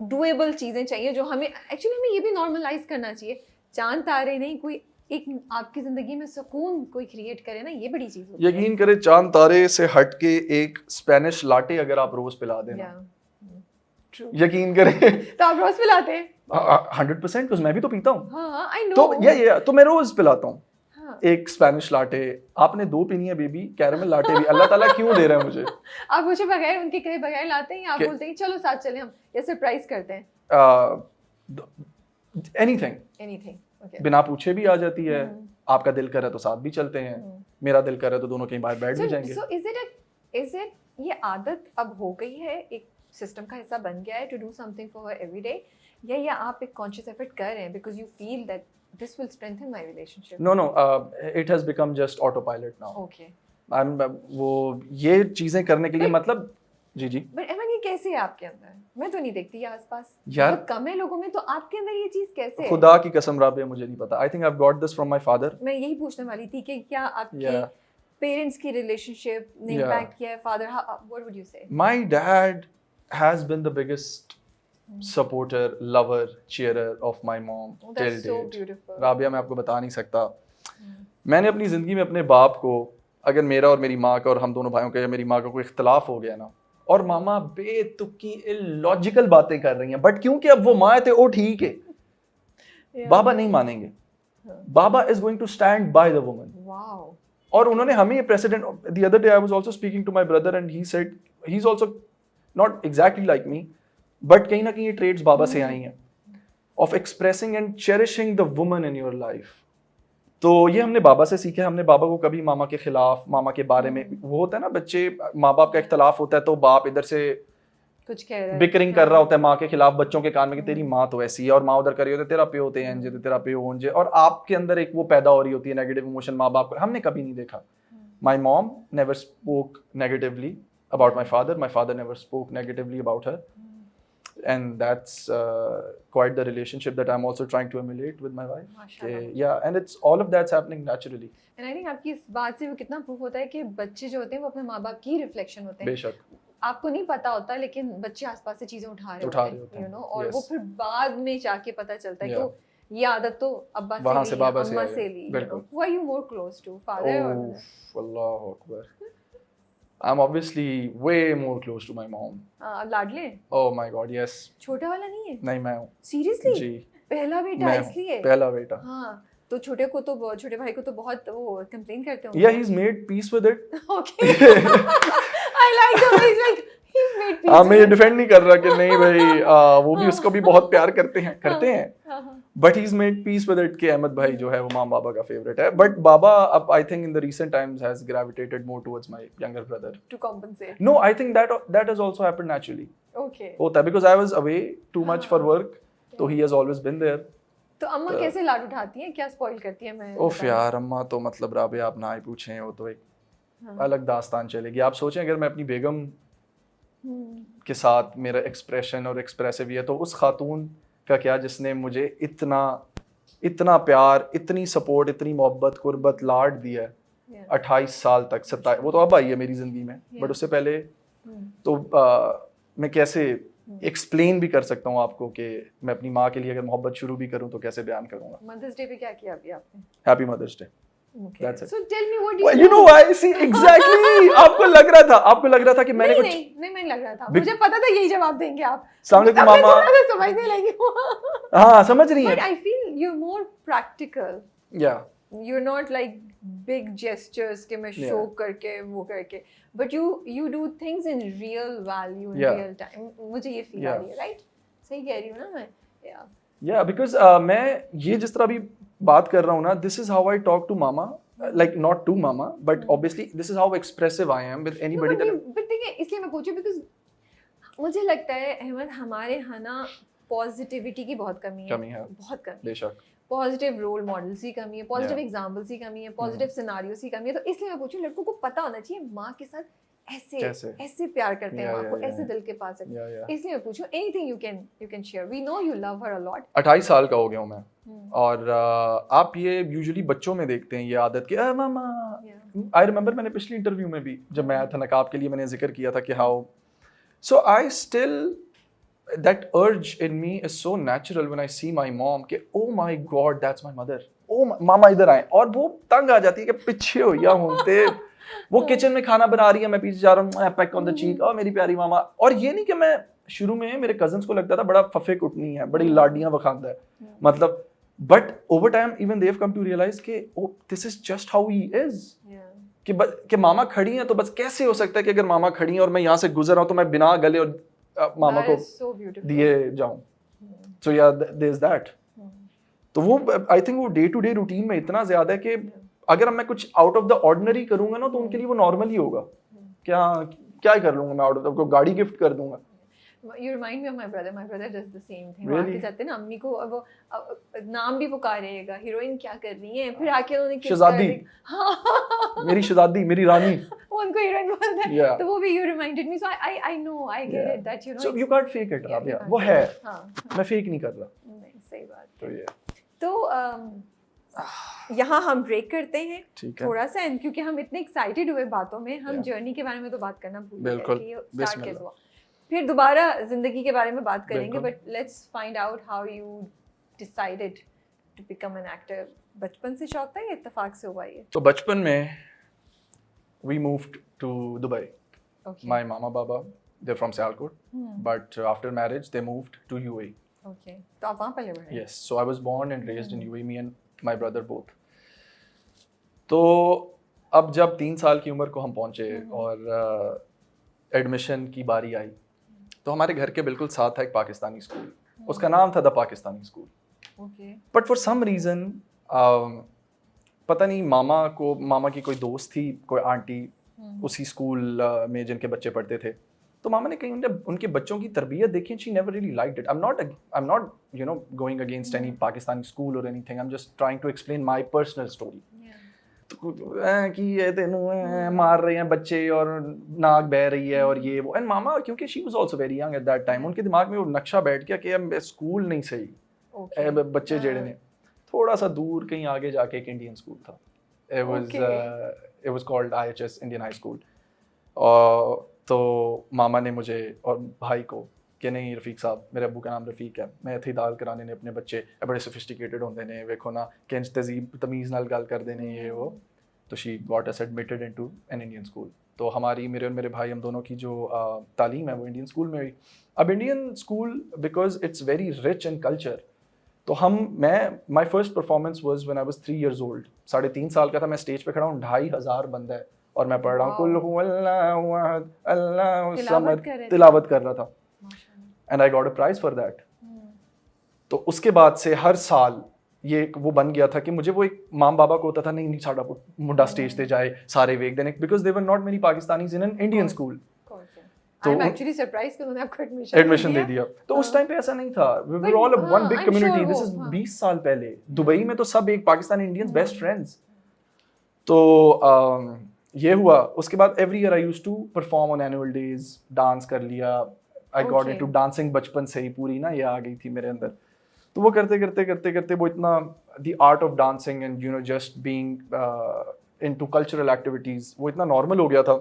Speaker 1: doable चीजें चाहिए जो हमें एक्चुअली हमें ये भी नॉर्मलाइज करना चाहिए। चांद तारे नहीं, कोई एक आपकी जिंदगी में सुकून कोई क्रिएट करे ना, ये बड़ी चीज होती है।
Speaker 2: यकीन करे चांद तारे से हट के एक स्पेनिश लाटे अगर आप रोज पिला देना, यकीन करे
Speaker 1: तो आप रोज पिलाते हैं?
Speaker 2: 100%, because मैं भी तो पीता हूँ।
Speaker 1: हाँ, I know।
Speaker 2: तो ये तो मैं रोज पिलाता हूँ। हाँ। एक स्पेनिश लाटे, आपने 2 पीनी है बेबी, कैरेमल लाटे भी अल्लाह ताला क्यों दे रहा है मुझे?
Speaker 1: आप मुझे बगैर उनके कहे बगैर लाते हैं, आप बोलते हैं चलो साथ चले हम, या सरप्राइज करते हैं?
Speaker 2: एनीथिंग बिना पूछे भी आ जाती है। आपका दिल करे तो साथ भी चलते हैं, मेरा दिल करे तो दोनों कहीं बाहर बैठ भी जाएंगे।
Speaker 1: So is it ये आदत अब हो गई है, एक सिस्टम का हिस्सा बन गया है to do something for her every day, या आप एक कॉन्शियस एफर्ट कर रहे हैं because you feel that this will strengthen my relationship?
Speaker 2: No it has become just autopilot now.
Speaker 1: Okay,
Speaker 2: वो ये चीजें करने के लिए मतलब जी
Speaker 1: बट एमन ये कैसे है आपके अंदर? मैं तो नहीं देखती ये आसपास,
Speaker 2: यार
Speaker 1: बहुत कम है लोगों में, तो आपके अंदर ये चीज कैसे है?
Speaker 2: खुदा की कसम राबिया मुझे नहीं पता। I think I have got this from my father.
Speaker 1: मैं यही पूछने वाली थी कि क्या आपके पेरेंट्स की रिलेशनशिप ने इम्पैक्ट किया है? Father, what would you say?
Speaker 2: My dad has been the biggest supporter, lover, cheerer of my mom till date. Rabia मैं आपको बता नहीं सकता, मैंने अपनी जिंदगी में अपने बाप को, अगर मेरा और मेरी माँ का और हम दोनों भाइयों का या मेरी माँ का कोई इख्तिलाफ हो गया ना, और मामा बेतुकी इलॉजिकल बातें कर रही हैं, बट क्योंकि अब वो माँ थे, ओ ठीक है, बाबा नहीं मानेंगे, बाबा is going to stand by the woman.
Speaker 1: Wow.
Speaker 2: और उन्होंने हमें ये president, the other day I was also speaking to my brother and he said, he is also not exactly like me, but कहीं ना कहीं ये ट्रेड्स बाबा से आई हैं, of expressing and cherishing the woman in your life. तो ये हमने बाबा से सीखा है। हमने बाबा को कभी मामा के खिलाफ, मामा के बारे में, वो होता है ना बच्चे माँ बाप का इख्तलाफ होता है तो बाप इधर से
Speaker 1: कुछ कह रहा है,
Speaker 2: बिकरिंग कर रहा होता है माँ के खिलाफ बच्चों के कान में कि तेरी माँ तो ऐसी है, और माँ उधर कर रही होती है तेरा प्यो होते हैं इंजे, तेरा प्यो होंजे, और आपके अंदर एक वो पैदा हो रही होती है नेगेटिव इमोशन माँ बाप का। हमने कभी नहीं देखा। My mom never spoke negatively about my father never spoke negatively about her, and that's quite the relationship that I'm also trying to emulate with my wife. Yeah, and it's all of that's happening naturally.
Speaker 1: And I think आपकी इस बात से वो कितना proof होता है कि बच्चे जो होते हैं वो अपने माँ बाप की रिफ्लेक्शन होते हैं।
Speaker 2: बेशक
Speaker 1: आपको नहीं पता होता लेकिन बच्चे आसपास से चीजें उठा रहे होते हैं, you know, और वो फिर बाद में जाके पता चलता है कि ये आदत तो अब्बा से ली, अम्मा से ली। Who are you more close to, father or mother?
Speaker 2: Allahu Akbar. I'm obviously way more close to my mom.
Speaker 1: लाडले?
Speaker 2: Oh my God, yes.
Speaker 1: छोटा वाला नहीं है?
Speaker 2: नहीं, मैं हूँ।
Speaker 1: Seriously?
Speaker 2: जी।
Speaker 1: पहला बेटा इसलिए?
Speaker 2: पहला बेटा।
Speaker 1: हाँ, तो छोटे भाई को तो बहुत वो कंप्लेन करते होंगे।
Speaker 2: Yeah, he's made peace with it.
Speaker 1: Okay. I like the way he's like, he's made peace.
Speaker 2: मैं ये डिफेंड नहीं कर रहा कि नहीं भाई, वो भी उसको भी बहुत प्यार करते हैं। But he's made peace with it कि अहमद भाई जो है वो माँ बाबा का फेवरेट है। But बाबा अब I think in the recent times has gravitated more towards my younger brother.
Speaker 1: To compensate.
Speaker 2: No, I think that has also happened naturally.
Speaker 1: Okay.
Speaker 2: होता है because I was away too much for work, तो he has always been there.
Speaker 1: तो अम्मा कैसे लाड उठाती हैं, क्या spoil करती है? मैं
Speaker 2: ओफ यार, अम्मा तो मतलब राबिया आप ना ही पूछें, वो तो एक अलग दास्तान चलेगी। आप सोचें अगर मैं अपनी बेगम के साथ मेरा एक्सप्रेशन और एक्सप्रेसिव है तो उस खातून का क्या जिसने मुझे इतना प्यार, इतनी सपोर्ट, इतनी मोहब्बत, कुर्बत, लाड दिया है 28 साल तक, 27, वो तो अब आई है मेरी जिंदगी में, बट उससे पहले तो मैं कैसे एक्सप्लेन भी कर सकता हूँ आपको कि मैं अपनी माँ के लिए अगर मोहब्बत शुरू भी करूँ तो कैसे बयान करूँगा।
Speaker 1: मदर्स डे पे क्या किया अभी आपने?
Speaker 2: Happy mother's day.
Speaker 1: Okay.
Speaker 2: That's it.
Speaker 1: So tell me what you
Speaker 2: you know why? See, exactly. आपको लग रहा था कि मैंने कुछ
Speaker 1: नहीं मैं लग रहा था, मुझे पता था यही जवाब देंगे आप।
Speaker 2: सामने की मामा
Speaker 1: समझने लगी।
Speaker 2: हाँ, समझ रही हैं।
Speaker 1: But I feel you're more practical.
Speaker 2: Yeah.
Speaker 1: You're not like big gestures के मैं show करके वो करके, but you do things in real value in real time. मुझे ये feel आ रही है, right? सही कह रही हूँ ना मैं?
Speaker 2: Yeah, because मैं ये जिस तरह भी बात कर रहा हूँ ना, this is how I talk to mama, like not to mama, but obviously this is how expressive I am with anybody.
Speaker 1: But देखिए, इसलिए मैं पूछी because मुझे लगता है अहमद हमारे यहाँ ना पॉजिटिविटी की बहुत कमी है, बहुत कमी। बेशक। पॉजिटिव रोल मॉडल्स की कमी है, पॉजिटिव एग्जाम्पल्स की कमी है, पॉजिटिव सिनारियोस की कमी है। तो इसलिए मैं पूछूं, लड़कों को पता होना चाहिए माँ के साथ ऐसे प्यार करते हैं माँ को, ऐसे दिल के पास है। इसलिए मैं पूछूं, anything you can share. We know you love her a lot.
Speaker 2: 28 साल का हो गया हूँ मैं, और आप ये यूजुअली बच्चों में देखते हैं ये आदत कि मामा। आई रिमेंबर मैंने पिछली इंटरव्यू में भी जब मैं आया था नकाब के लिए मैंने जिक्र किया था कि how so I still that urge in me is so natural when I see my mom कि oh my god that's my mother, oh मामा इधर आए, और वो तंग आ जाती है कि पीछे हो या होते वो किचन में खाना बना रही है, मैं पीछे जा रहा हूँ, पैक ऑन द चीक, और मेरी प्यारी मामा। और ये नहीं कि मैं शुरू में मेरे कजन्स को लगता था बड़ा फफे कुटनी है, बड़ी लाडियां बखांदा है, मतलब but over time even they have come to realise कि oh this is just how he is, कि मामा खड़ी हैं तो बस कैसे हो सकता है कि अगर मामा खड़ी हैं और मैं यहाँ से गुजर रहा हूँ तो मैं बिना गले और मामा को दिए जाऊं। सो या देयर इज दैट। तो वो आई थिंक वो डे टू डे रूटीन में इतना ज्यादा है कि अगर मैं कुछ आउट ऑफ द ऑर्डिनरी करूंगा ना तो उनके लिए वो नॉर्मल ही होगा। क्या कर लूंगा मैं, आउट ऑफ को गाड़ी गिफ्ट कर दूंगा।
Speaker 1: You remind me of my brother. My brother does the same thing. Really? आके जाते ना अम्मी को, अब वो नाम भी पुकारेगा, हीरोइन क्या कर रही है, फिर आके उन्होंने किस
Speaker 2: शहजादी, मेरी शहजादी, मेरी रानी,
Speaker 1: उनको हीरोइन बोलता है। तो वो भी you reminded me, so I know, I get it that you know.
Speaker 2: So you can't fake it, Rabia. वो है, मैं फेक नहीं कर रहा।
Speaker 1: नहीं, सही बात।
Speaker 2: तो ये
Speaker 1: तो यहाँ हम ब्रेक करते हैं थोड़ा सा, क्योंकि हम इतने एक्साइटेड हुए बातों में, हम जर्नी के बारे में तो बात करना भूल गए कि स्टार्ट कैसे हुआ। फिर दोबारा जिंदगी के बारे में बात करेंगे, but let's find out how you decided to become an actor. बचपन से शौक था या इत्तेफाक से हुआ ये?
Speaker 2: तो बचपन में we moved to Dubai. My मामा बाबा they from Sialkot, but after marriage they moved to UAE.
Speaker 1: Okay, तो आप वहाँ पले बढ़े?
Speaker 2: Yes, so I was born and raised in UAE, me and my brother both. तो अब जब 3 साल की उम्र को हम पहुंचे और एडमिशन की बारी आई, तो हमारे घर के बिल्कुल साथ था एक पाकिस्तानी स्कूल, उसका नाम था the Pakistani school.
Speaker 1: Okay.
Speaker 2: But for some reason पता नहीं मामा की कोई दोस्त थी, कोई आंटी उसी स्कूल में जिनके बच्चे पढ़ते थे, तो मामा ने कहीं उनके बच्चों की तरबियत देखी, she never really liked it. I am not you know going against any Pakistani school और anything, I am just trying to explain my personal story. तो कि ये तेनू मार रहे हैं बच्चे और नाक बह रही है और ये वो, एंड मामा क्योंकि she was also very young eight that time, उनके दिमाग में वो नक्शा बैठ गया कि अब स्कूल नहीं सही, बच्चे जेड़े ने थोड़ा सा दूर कहीं आगे जाके एक इंडियन स्कूल था, it was called IHS Indian high school. तो मामा ने मुझे और भाई को कि नहीं रफ़ीक साहब, मेरे अब्बू का नाम रफ़ीक है, मैं इत्थे दाल कराने ने अपने बच्चे बड़े सोफिस्टिकेटेड होंदे ने, वेखो ना किंज तहजीब तमीज़ नाल गल करदे ने ये वो। तो she got us admitted into an Indian school. तो हमारी मेरे और मेरे भाई हम दोनों की जो तालीम है वो इंडियन स्कूल में हुई। अब Indian school because it's very rich in culture, तो my first performance was when I was 3 years old, 3.5 साल का था, मैं स्टेज पे खड़ा हूँ, 2,500 बंदा है और मैं पढ़ रहा हूँ कुल हु अल्लाहु अहद अल्लाहु समद, तिलावत कर रहा था, and I got a prize for that. तो उसके बाद से हर साल ये वो बन गया था कि मुझे वो एक माम बाबा को होता था, नहीं साडा मुंडा स्टेज पे जाए सारे वेख देने, because they were not many Pakistanis in an Indian school.
Speaker 1: तो I'm actually surprised कि उन्होंने आपको
Speaker 2: एडमिशन दे दिया। तो उस टाइम पे ऐसा नहीं था, we were all one big community, this is 20 साल पहले। दुबई में तो सब एक पाकिस्तानी इंडियंस बेस्ट फ्रेंड्स। तो ये हुआ, उसके बाद every year I used to perform on annual days, dance कर लिया, आई गॉट इनटू डांसिंग बचपन से ही, पूरी ना ये आ गई थी मेरे अंदर। तो वो करते करते करते करते वो इतना the art of dancing and you know just being into cultural activities वो इतना नॉर्मल हो गया था।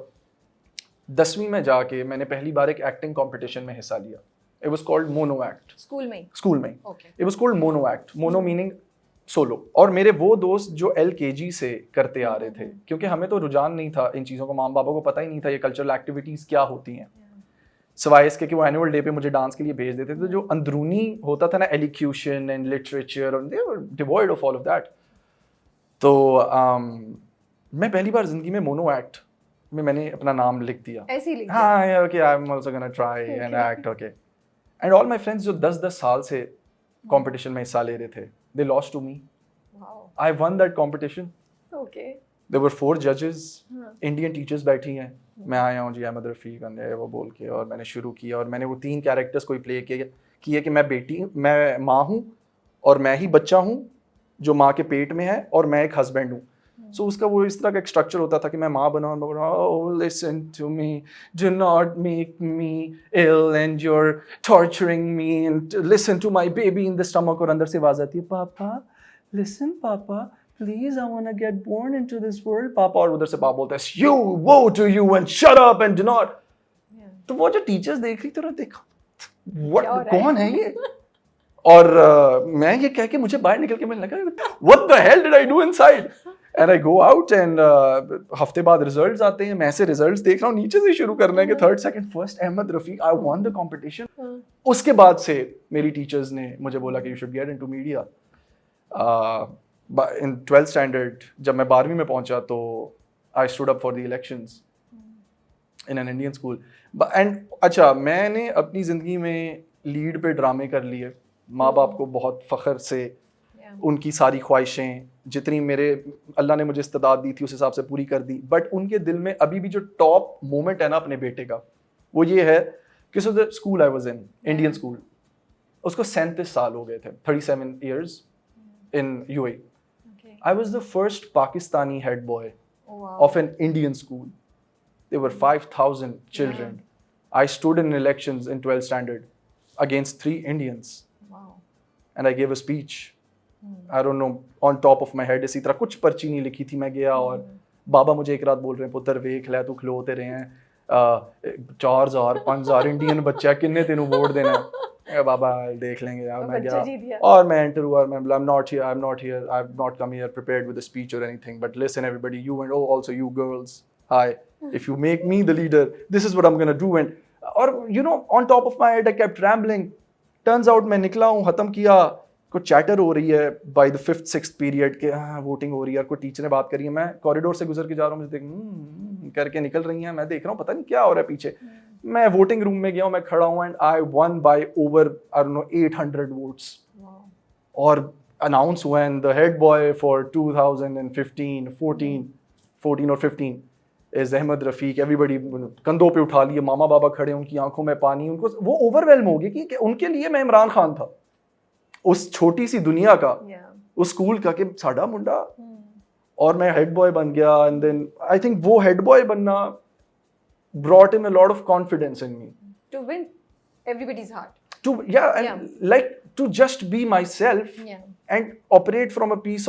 Speaker 2: 10वीं में जाके मैंने पहली बार एक एक्टिंग कंपटीशन में हिस्सा लिया। It was called mono act. School में it was called mono act, mono meaning solo. और मेरे वो दोस्त जो LKG से करते आ रहे थे, क्योंकि हमें तो रुझान नहीं था इन चीज़ों को, माँ बाबा को पता ही नहीं था ये कल्चरल एक्टिविटीज़ क्या होती हैं, सिवाय इसके कि वो एनुअल डे पे मुझे डांस के लिए भेज देते थे। तो जो अंदरूनी होता था ना, एलिक्यूशन एंड लिटरेचर, और they were devoid of all of that. तो मैं पहली बार जिंदगी में मोनो एक्ट में मैंने अपना नाम लिख दिया,
Speaker 1: ऐसे ही लिख दिया।
Speaker 2: हाँ okay, I am also gonna try and act, okay. And all my friends जो 10-10 साल से कंपटीशन में हिस्सा ले रहे थे, they lost to me. I won that competition.
Speaker 1: Okay.
Speaker 2: There were 4 जजेस, इंडियन टीचर्स बैठी हैं, मैं आया हूँ जी अहमद रफ़ीक अंदर वो बोल के, और मैंने शुरू किया और मैंने वो 3 कैरेक्टर्स को प्ले किए कि मैं माँ हूँ और मैं ही बच्चा हूँ जो माँ के पेट में है, और मैं एक हस्बैंड हूँ। सो उसका वो इस तरह का एक स्ट्रक्चर होता था कि मैं माँ बना और listen to me, do not make me ill and your torturing me, and listen to my baby in the stomach, और अंदर से आवाज आती है papa listen papa please I want to get born into this world papa, और उधर से पापा बोलता है यू वो to you and shut up and do not. तो वो जो टीचर्स देख रही थी, देखा व्हाट कौन है ये, और मैं ये कह के मुझे बाहर निकल के मिलने लगा, what the hello did I do inside, and I go out and हफ्ते बाद रिजल्ट्स आते हैं, मैं ऐसे रिजल्ट्स देख रहा हूँ, नीचे से शुरू करना है कि 3rd, 2nd, 1st Ahmed Rafiq, I won the competition. उसके बाद से मेरी टीचर्स ने मुझे बोला कि you should get into media. In 12th standard जब मैं 12वीं में पहुंचा तो I stood up for the elections in an Indian school. And अच्छा, मैंने अपनी ज़िंदगी में लीड पे ड्रामे कर लिए, माँ बाप को बहुत फ़ख्र से उनकी सारी ख्वाहिशें जितनी मेरे अल्लाह ने मुझे इस्तेदाद दी थी उस हिसाब से पूरी कर दी। बट उनके दिल में अभी भी जो टॉप मोमेंट है ना अपने बेटे का, वो ये है कि so the school I was in, Indian school, उसको 37 साल हो गए थे, 37 years in UAE. I was the first Pakistani head boy of an Indian school. There were 5,000 children. I stood in elections in 12th standard against 3 Indians. And I gave a speech. I don't know, on top of my head, इसी तरह कुछ पर्ची नहीं लिखी थी, मैं गया और बाबा मुझे एक रात बोल रहे हैं पुत्र वेख लै तू खलोते रहे हैं 4,000 5,000 इंडियन बच्चा किन्ने तेनू वोट देना है, बाबा देख लेंगे यार। मैं गया और मैं एंटर हुआ, मैं बोला I'm not come here prepared with a speech or anything, but listen everybody, you and also you girls, hi, if you make me the leader, this is what I'm gonna do. And और you know, on top of my head I kept rambling. Turns out मैं निकला हूँ, खत्म किया, कुछ chatter हो रही है by the 5th 6th period के, वोटिंग हो रही है, कोई टीचर ने बात करी है, मैं कॉरिडोर से गुजर के जा रहा हूँ, मुझे देख करके निकल रही हैं, मैं देख रहा हूँ पता नहीं क्या हो रहा है पीछे। मैं वोटिंग रूम में गया हूँ, मैं खड़ा हूँ and I one by over I don't know 800 votes. और अनाउंस हुआ and the head boy for 2015 14 और 15 इज अहमद रफीक। एवरीबडी कंधों पे उठा लिए, मामा बाबा खड़े, उनकी आंखों में पानी, उनको वो ओवरवेल्म हो गया कि उनके लिए मैं इमरान खान था, उस छोटी सी दुनिया का, उस स्कूल का, कि साडा मुंडा। और मैं हेड बॉय बन गया एंड देन आई थिंक वो हेड बॉय बनना brought in a lot of confidence in me
Speaker 1: to win everybody's heart,
Speaker 2: to like to just be myself and operate from a place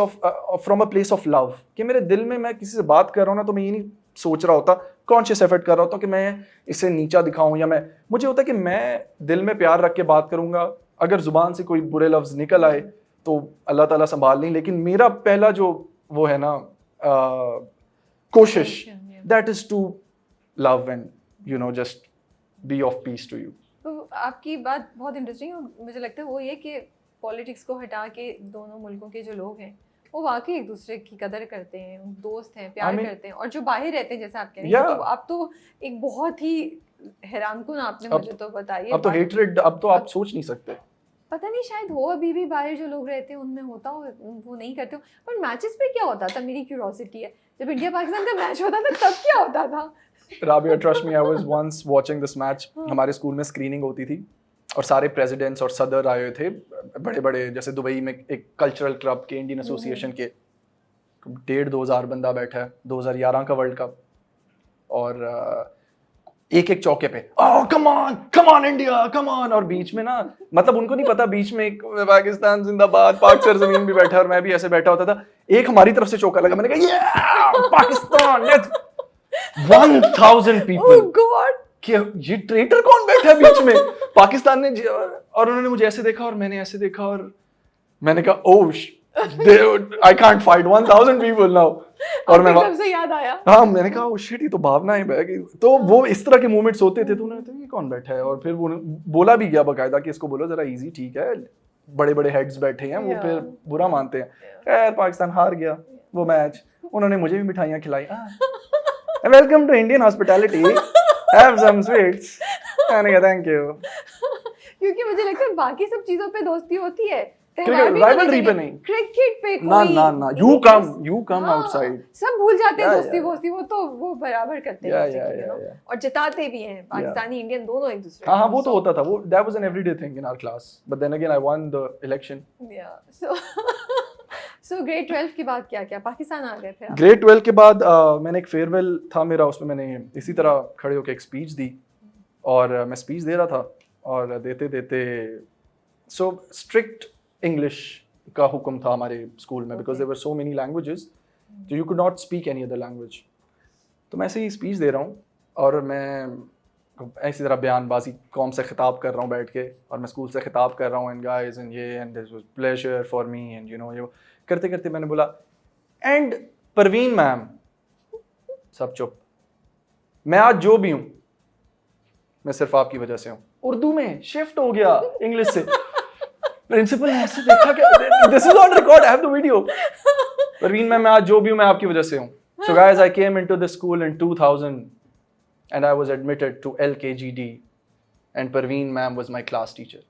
Speaker 2: of love। कि मेरे दिल में मैं किसी से बात कर रहा हूँ ना, तो मैं ये नहीं सोच रहा होता, कॉन्शियस एफर्ट कर रहा होता कि मैं इसे नीचा दिखाऊं, या मुझे होता कि मैं दिल में प्यार रख के बात करूंगा, अगर जुबान से कोई बुरे लफ्ज निकल आए तो अल्लाह ताला संभाल लें, लेकिन मेरा पहला जो वो है ना कोशिश, that is to love and just be of peace to you।
Speaker 1: तो आपकी बात बहुत इंटरेस्टिंग है, मुझे लगता है वो ये कि पॉलिटिक्स को हटा के दोनों मुल्कों के जो लोग हैं वो वाकई एक दूसरे की कदर करते हैं, दोस्त हैं, प्यार करते हैं। और जो बाहर रहते हैं, जैसे आप कह रहे हैं, तो आप तो एक बहुत ही हैरानकुन आपने मुझे तो बताइए।
Speaker 2: अब तो हेट्रेड, अब तो आप सोच नहीं सकते।
Speaker 1: पता नहीं, शायद हो अभी भी बाहर जो लोग रहते हैं उनमें होता हो, वो नहीं करते हो। पर मैचेस पे क्या होता था, मेरी क्यूरोसिटी है, जब इंडिया पाकिस्तान का मैच होता था तब क्या होता था?
Speaker 2: Rabia, trust me, I was once watching this match। हमारे स्कूल में स्क्रीनिंग होती थी और सारे प्रेसिडेंट्स और सदर आए हुए थे, बड़े बड़े, जैसे दुबई में एक कल्चरल क्लब के, इंडियन एसोसिएशन के 1,500-2,000 बंदा बैठा है, 2011 का वर्ल्ड कप। और एक एक चौके पे come on India, come on. और बीच में ना, मतलब उनको नहीं पता, बीच में एक पाकिस्तान जिंदाबाद, पाक सरजमीन भी बैठा, और मैं भी ऐसे बैठा होता था। एक हमारी तरफ से चौका लगा, मैंने कहा पाकिस्तान, 1000 people।
Speaker 1: Oh God!
Speaker 2: कि ये ट्रेटर कौन बैठा है बीच में? पाकिस्तान ने, और उन्होंने मुझे ऐसे देखा और मैंने ऐसे देखा, और मैंने कहा ओह I can't fight 1000 people now। और मैं
Speaker 1: तब से याद आया,
Speaker 2: हाँ, मैंने कहा ओह शिट, ये तो भावनाएं बह गई। तो वो इस तरह के मूवमेंट्स होते थे, तो उन्होंने कहा ये कौन बैठा है, और फिर वो बोला भी गया बकायदा कि इसको बोलो जरा इजी, ठीक है, बड़े बड़े हेड्स बैठे हैं, वो फिर बुरा मानते हैं। खैर पाकिस्तान हार गया वो मैच, उन्होंने मुझे भी मिठाइयाँ खिलाई, welcome to Indian hospitality, have some sweets. मैंने कहा थैंक यू।
Speaker 1: क्योंकि मुझे लगता है बाकी सब चीजों पे दोस्ती होती है,
Speaker 2: राइवलरी पे नहीं,
Speaker 1: क्रिकेट पे
Speaker 2: ना यू कम आउटसाइड,
Speaker 1: सब भूल जाते हैं दोस्ती वोस्ती, वो तो वो बराबर करते हैं और जिताते भी हैं, पाकिस्तानी इंडियन दोनों एक दूसरे।
Speaker 2: हाँ, वो तो होता था, वो that was an everyday thing in our class, but then again I won the election.
Speaker 1: So grade 12 के बाद क्या पाकिस्तान आ गए फिर?
Speaker 2: ग्रेड 12 के बाद मैंने एक फेयरवेल था मेरा, उसमें मैंने इसी तरह खड़े होकर एक स्पीच दी, और मैं स्पीच दे रहा था, और देते देते सो स्ट्रिक्ट इंग्लिश का हुक्म था हमारे स्कूल में, because there were so many languages, तो you could not speak any other language. तो मैं ऐसे ही स्पीच दे रहा हूँ, और मैं ऐसी तरह बयानबाजी कौम से खिताब कर रहा हूँ बैठ के, और मैं स्कूल से खिताब कर रहा हूँ, एंड गाइस एंड ये and this was pleasure for me and ये करते करते मैंने बोला एंड परवीन मैम। सब चुप। मैं आज जो भी हूँ मैं सिर्फ आपकी वजह से हूँ। उर्दू में शिफ्ट हो गया इंग्लिश से। प्रिंसिपल ने ऐसे देखा कि this is on record, I have the video. Parveen ma'am, मैं आज जो भी हूँ मैं आपकी वजह से हूँ। So guys, I came into this school in 2000 and I was admitted to LKGD and Parveen ma'am was my class teacher.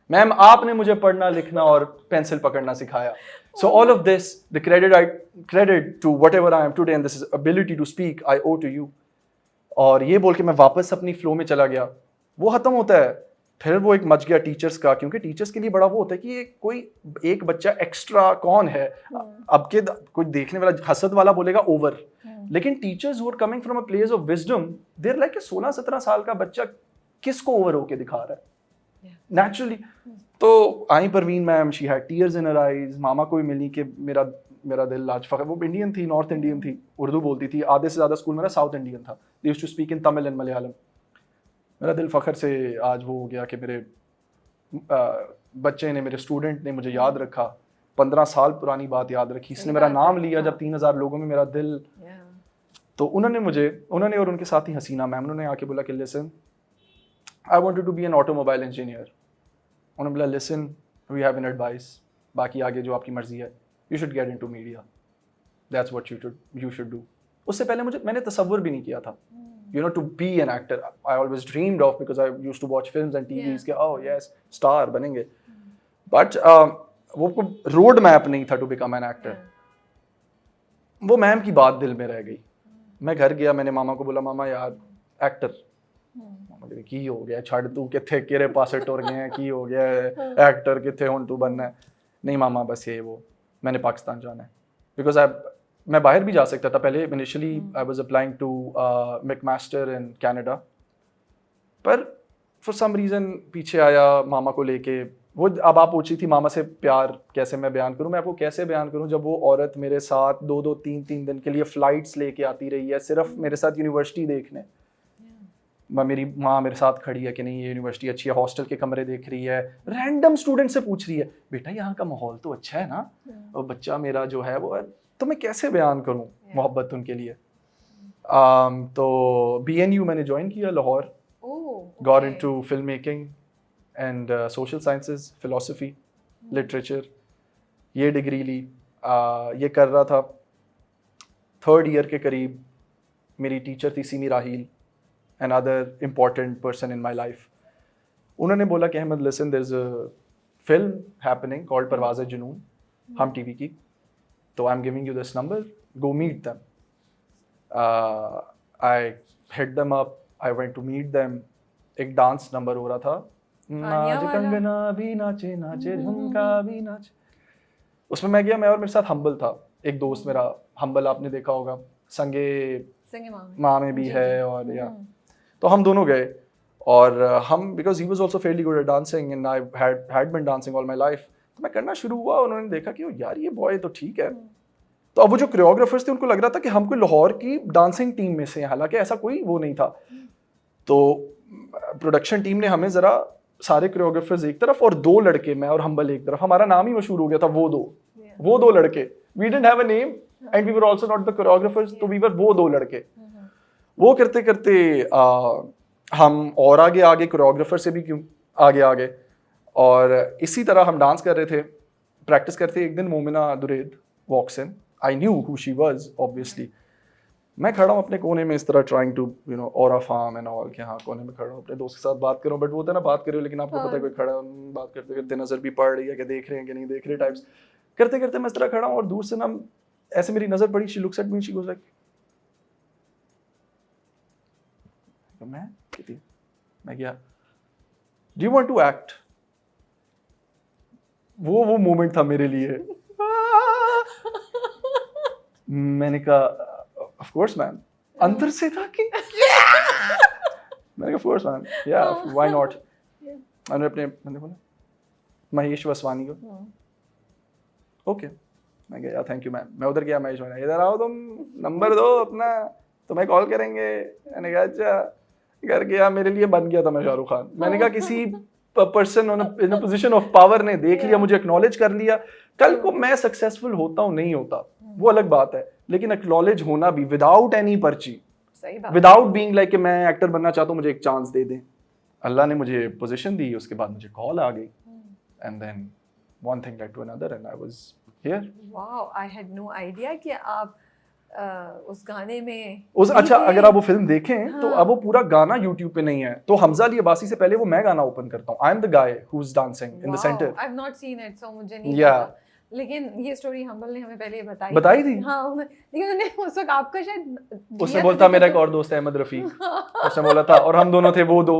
Speaker 2: Ma'am आपने मुझे पढ़ना लिखना और पेंसिल पकड़ना सिखाया. So all of this, the credit to whatever I am today and this ability to speak, I owe to you. और ये बोल के मैं वापस अपनी फ्लो में चला गया. वो खत्म होता है. फिर वो एक मच गया टीचर्स का, क्योंकि टीचर्स के लिए बड़ा वो होता है कि ये कोई एक बच्चा एक्स्ट्रा कौन है. अब के कोई देखने वाला हसद वाला बोलेगा ओवर, लेकिन teachers who are coming from a place of wisdom, they are like 16-17 साल का बच्चा किसको ओवर होके दिखा रहा है नेचुरली. तो I Parveen ma'am, she had tears in her eyes. मामा को भी मिली कि मेरा दिल आज फखर. वो इंडियन थी, नॉर्थ इंडियन थी, उर्दू बोलती थी. आधे से ज्यादा स्कूल मेरा साउथ इंडियन था. They used to speak in Tamil and Malayalam. मेरा दिल फखर से आज वो हो गया कि मेरे बच्चे ने, मेरे स्टूडेंट ने मुझे याद रखा. 15 साल पुरानी बात याद रखी. इसने मेरा नाम लिया जब 3000 लोगों में मेरा दिल. तो उन्होंने और उनके साथी हसीना मैम, उन्होंने आके बोला कि listen, I wanted to be an automobile engineer. उन्होंने बोला listen, we have an advice, बाकी आगे जो आपकी मर्जी है, you should get into media, that's what you should do. उससे पहले मैंने तसव्वुर भी नहीं किया था. you know, to be an actor. I always dreamed of, because I used to watch films and TVs के oh yes star बनेंगे, but वो रोड मैप नहीं था to become an actor. वो मैम की बात दिल में रह गई. मैं घर गया, मैंने मामा को बोला मामा यार एक्टर. मामा कहते की हो गया, छड़ तू किथे केरे पासे टुर गए हैं, की हो गया एक्टर किथे हुन तू बनना है. नहीं मामा बस ये वो मैंने पाकिस्तान जाना है, बिकॉज मैं बाहर भी जा सकता था पहले. Initially I was applying to McMaster in Canada, पर फॉर सम रीज़न पीछे आया मामा को लेके. वो अब आप पूछी थी मामा से प्यार कैसे मैं बयान करूं, मैं आपको कैसे बयान करूं जब वो औरत मेरे साथ 2-2 3-3 दिन के लिए फ़्लाइट्स लेके आती रही है सिर्फ मेरे साथ यूनिवर्सिटी देखने. मेरी माँ मेरे साथ खड़ी है कि नहीं ये यूनिवर्सिटी अच्छी है, हॉस्टल के कमरे देख रही है, रैंडम स्टूडेंट से पूछ रही है बेटा यहाँ का माहौल तो अच्छा है ना, और बच्चा मेरा जो है वो, तो मैं कैसे बयान करूँ मोहब्बत उनके लिए. तो BNU मैंने ज्वाइन किया Lahore, got into film making and social sciences, philosophy, literature, ये डिग्री ली. ये कर रहा था 3rd ईयर के करीब. मेरी टीचर थी semi Raheel, another important person in my life. उन्होंने बोला कि Ahmad listen, there's a film happening called परवाज़ जुनून, हम टीवी की, तो I'm giving you this number, go meet them. I hit them up, I went to meet them. एक dance number हो रहा था, नाच कंगना भी नाचे नाचे झुमका भी नाचे. उसमें मैं गया, मैं और मेरे साथ हम्बल था, एक दोस्त मेरा. हम्बल आपने देखा होगा, संगे माँ में भी है, और या तो हम दोनों गए. और हम, because he was also fairly good at dancing and I had been dancing all my life, तो मैं करना शुरू हुआ. उन्होंने देखा कि यार ये बॉय तो ठीक है. तो अब वो जो कोरियोग्राफर्स थे उनको लग रहा था कि हम कोई लाहौर की डांसिंग टीम में से हैं, हालांकि ऐसा कोई वो नहीं था. तो प्रोडक्शन टीम ने हमें जरा सारे कोरियोग्राफर्स एक तरफ और 2 लड़के, मैं और हम्बल एक तरफ, हमारा नाम ही मशहूर हो गया था वो दो लड़के. We didn't have a name and we were also not the choreographers, तो वी वर वो 2 लड़के. वो करते करते हम और आगे कोरियोग्राफर से भी क्यों आगे, और इसी तरह हम डांस कर रहे थे, प्रैक्टिस करते. एक दिन Momina Duraid walks in. I knew who she was obviously. मैं खड़ा हूँ अपने कोने में इस तरह ट्राइंग टू यू नो और फार्म एंड ऑल के, हाँ कोने में खड़ा हूँ अपने दोस्त के साथ बात करूँ. बट वो था ना, बात कर रहे हो लेकिन आपको पता है कोई खड़ा, बात करते करते नजर भी पड़ रही है कि देख रहे हैं कि नहीं देख रहे टाइप्स. करते करते मैं इस तरह खड़ा हूँ और दूर से ना ऐसे मेरी नजर पड़ी. She looks at me, she goes like, मैं गया, do you want to act. वो मोमेंट था मेरे लिए. मैंने कहा ऑफ कोर्स मैम. अंदर से था कि मैंने कहा ऑफ कोर्स मैम, या व्हाई नॉट. मैंने बोला महेश वसवानी को, ओके. मैं गया, थैंक यू मैम. मैं उधर गया, महेश वसवानी, इधर आओ तुम, नंबर दो अपना, तुम्हें कॉल करेंगे. मैंने कहा अच्छा. घर गया, मेरे लिए बन गया था मैं शाहरुख खान. मैंने कहा किसी person in a position of power ने देख लिया, मुझे एक्नॉलेज कर लिया. कल को मैं सक्सेसफुल होता हूँ नहीं होता वो अलग बात है, लेकिन एक्नॉलेज होना भी विदाउट एनी पर्ची, विदाउट बीइंग लाइक कि मैं एक्टर बनना चाहता हूँ, मुझे एक चांस दे दें. अल्लाह ने मुझे पोजीशन दी, उसके बाद मुझे कॉल आ गई, and then one thing led to another and I was here.
Speaker 1: Wow, I had no idea कि आप उस गाने में
Speaker 2: अच्छा, अगर आप वो फिल्म देखें तो अब वो पूरा गाना YouTube पे नहीं है, तो हमजा अली अब्बासी से पहले वो मैं गाना ओपन करता हूँ. I am the guy who is dancing in the centre.
Speaker 1: I have not seen it, so मुझे नहीं पता. लेकिन ये स्टोरी हम्बल ने हमें पहले
Speaker 2: बताई थी.
Speaker 1: हाँ, लेकिन उन्होंने उस वक्त आपका शायद,
Speaker 2: उसने बोला था मेरा एक और दोस्त है अहमद रफीक, उसने बोला था, और हम दोनों थे वो 2.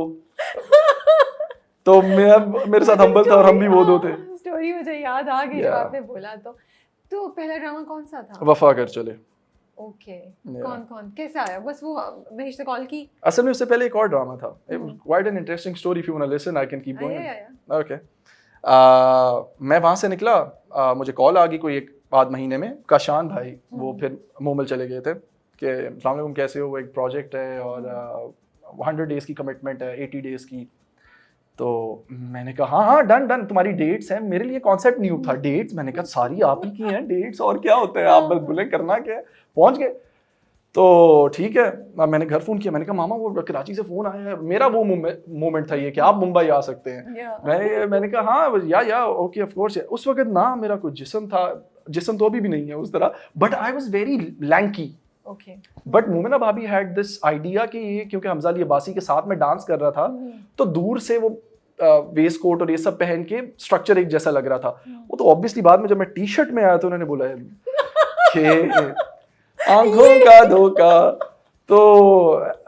Speaker 2: तो मेरे साथ हम्बल था और हम भी वो 2 थे.
Speaker 1: स्टोरी मुझे याद आ गई जब आपने बोला. तो पहला ड्रामा कौन सा था?
Speaker 2: वफा कर चले.
Speaker 1: ओके. कौन कैसे आया? बस वो महेश ने कॉल की?
Speaker 2: असल में उससे पहले एक और ड्रामा था. Quite an interesting story. If you want to listen I can keep going. Okay. मैं वहाँ से निकला, मुझे कॉल आ गई कोई 1 महीने में. काशान भाई वो फिर मोमल चले गए थे कि अस्सलाम वालेकुम कैसे हो, वो एक प्रोजेक्ट है और 100 डेज़ की कमिटमेंट है, 80 डेज़ की. तो मैंने कहा हाँ डन, तुम्हारी डेट्स हैं. मेरे लिए कॉन्सेप्ट न्यू था डेट्स. मैंने कहा सारी आप ही की हैं डेट्स, और क्या होता है, आप बस बोले करना क्या है. पहुँच गए तो ठीक है. मैंने घर फ़ोन किया, मैंने कहा मामा वो कराची से फ़ोन आया है. मेरा वो मोमेंट था ये कि आप मुंबई आ सकते हैं. मैंने कहा हाँ या ओके ऑफ कोर्स. उस वक्त ना मेरा कोई जिस्म था, जिस्म तो अभी भी नहीं है उस तरह, but I was very lanky.
Speaker 1: Okay
Speaker 2: but Momina भाभी हैड दिस आइडिया कि ये क्योंकि हमजा अली अब्बासी के साथ में डांस कर रहा था तो दूर से वो वेस्ट कोट और ये सब पहन के स्ट्रक्चर एक जैसा लग रहा था। वो तो ऑब्वियसली बाद में जब मैं टी शर्ट में आया तो उन्होंने बोला कि आंखों का धोखा, तो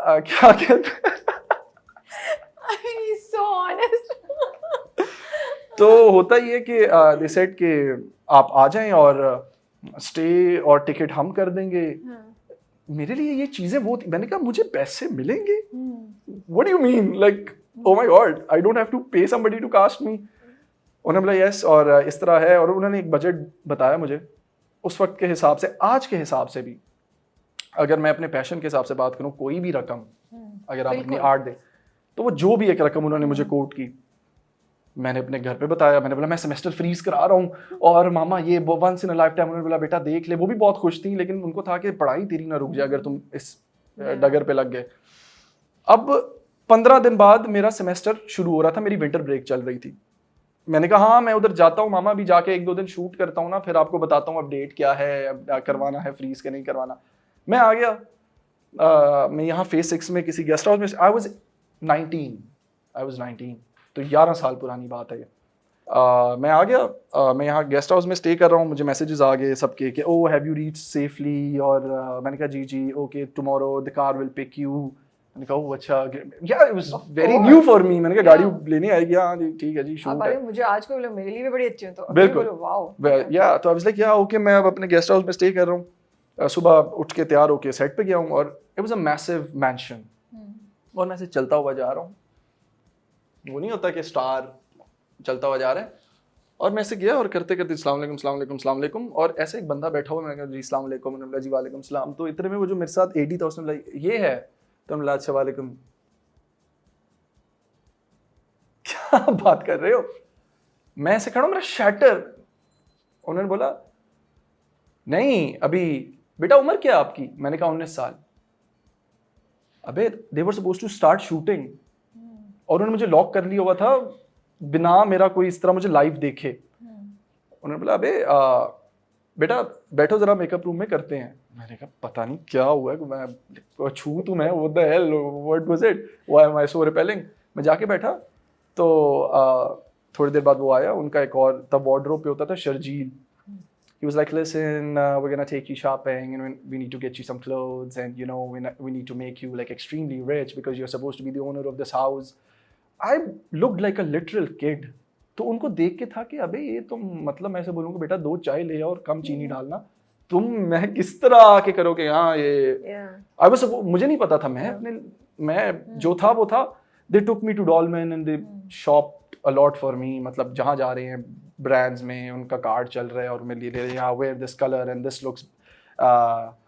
Speaker 2: क्या कहते
Speaker 1: so honest
Speaker 2: तो होता ही है कि दे सेड कि आप आ जाएं और स्टे और टिकट हम कर देंगे। मेरे लिए ये चीजें वो थी, मैंने कहा मुझे पैसे मिलेंगे, what do you mean, like oh my god I don't have to pay somebody to cast me. उन्होंने बोला यस और इस तरह है, और उन्होंने एक बजट बताया मुझे उस वक्त के हिसाब से, आज के हिसाब से भी अगर मैं अपने पैशन के हिसाब से बात करूं, कोई भी रकम अगर आप अपनी आर्ट दे तो वो जो भी एक रकम उन्होंने मुझे कोट की, मैंने अपने घर पे बताया, मैंने बोला मैं सेमेस्टर फ्रीज करा रहा हूँ और मामा ये once in a lifetime. उन्होंने बोला बेटा देख ले, वो भी बहुत खुश थी लेकिन उनको था कि पढ़ाई तेरी ना रुक जाए अगर तुम इस डगर पे लग गए। अब 15 दिन बाद मेरा सेमेस्टर शुरू हो रहा था, मेरी विंटर ब्रेक चल रही थी। मैंने कहा हाँ मैं उधर जाता हूँ मामा, भी जाके 1-2 दिन शूट करता हूँ ना, फिर आपको बताता हूँ अपडेट क्या है, अब करवाना है फ्रीज के नहीं करवाना। मैं आ गया, मैं यहाँ फेज 6 में किसी गेस्ट हाउस में, आई वॉज 19, तो 11 साल पुरानी बात है ये। मैं आ गया, मैं यहाँ गेस्ट हाउस में स्टे कर रहा हूँ, मुझे मैसेजेस आ गए सबके कि oh have you reached safely, और मैंने कहा जी okay tomorrow the car will pick you. मैंने कहा ओह अच्छा, yeah it was very new for me. मैंने कहा गाड़ी लेने आएगी, हाँ जी ठीक है जी शूट है।
Speaker 1: मुझे आज को मेरे लिए भी बड़ी अच्छी है तो
Speaker 2: बिल्कुल
Speaker 1: वाओ
Speaker 2: या, तो आई वाज लाइक या ओके, मैं अब अपने गेस्ट हाउस में स्टे कर रहा हूँ। सुबह उठ के तैयार होके सेट पे गया हूँ और it was a massive mention, और मैं ऐसे चलता हुआ जा रहा हूँ, वो नहीं होता कि स्टार चलता हुआ जा रहा है, और मैं ऐसे गया और करते करते अस्सलाम वालेकुम अस्सलाम वालेकुम अस्सलाम वालेकुम, और ऐसे एक बंदा बैठा हुआ, मैंने कहा जी अस्सलाम वालेकुम, उन्होंने बोला जी वालेकुम सलाम। तो इतने में वो जो मेरे साथ एडी था उसने बोला ये है, तो मैंने बोला अच्छा वालेकुम। क्या बात कर रहे हो, मैं ऐसे खड़ा हूं, मेरा शैटर। उन्होंने बोला नहीं अभी बेटा उम्र क्या आपकी, मैंने कहा 19 साल। अबे they were supposed to start shooting, और उन्होंने मुझे लॉक कर लिया हुआ था बिना मेरा कोई इस तरह मुझे लाइव देखे। उन्होंने बोला अबे बेटा बैठो जरा मेकअप रूम में करते हैं। मैंने कहा पता नहीं क्या हुआ है, मैं छू तू मैं what the hell what was it why am I so repelling. मैं जाके बैठा तो थोड़ी देर बाद वो आया, उनका एक और तब वार्डरोब पे होता था Sharjeel. He was like, listen, we're gonna take you shopping, and we need to get you some clothes, and you know, we need to make you like extremely rich because you're supposed to be the owner of this house. I looked like a literal kid. तो उनको देख के था कि अबे ये तुम मतलब मैं ऐसे बोलूँगा बेटा 2 चाय ले आओ और कम चीनी डालना, तुम मैं किस तरह आके करोगे हाँ ये। I was मुझे नहीं पता था, मैं जो था वो था। They took me to Dolmen and they shopped a lot for me, मतलब जहाँ जा रहे हैं ब्रांड्स में उनका कार्ड चल रहा है और मैं ले रहे हैं wear this colour and this looks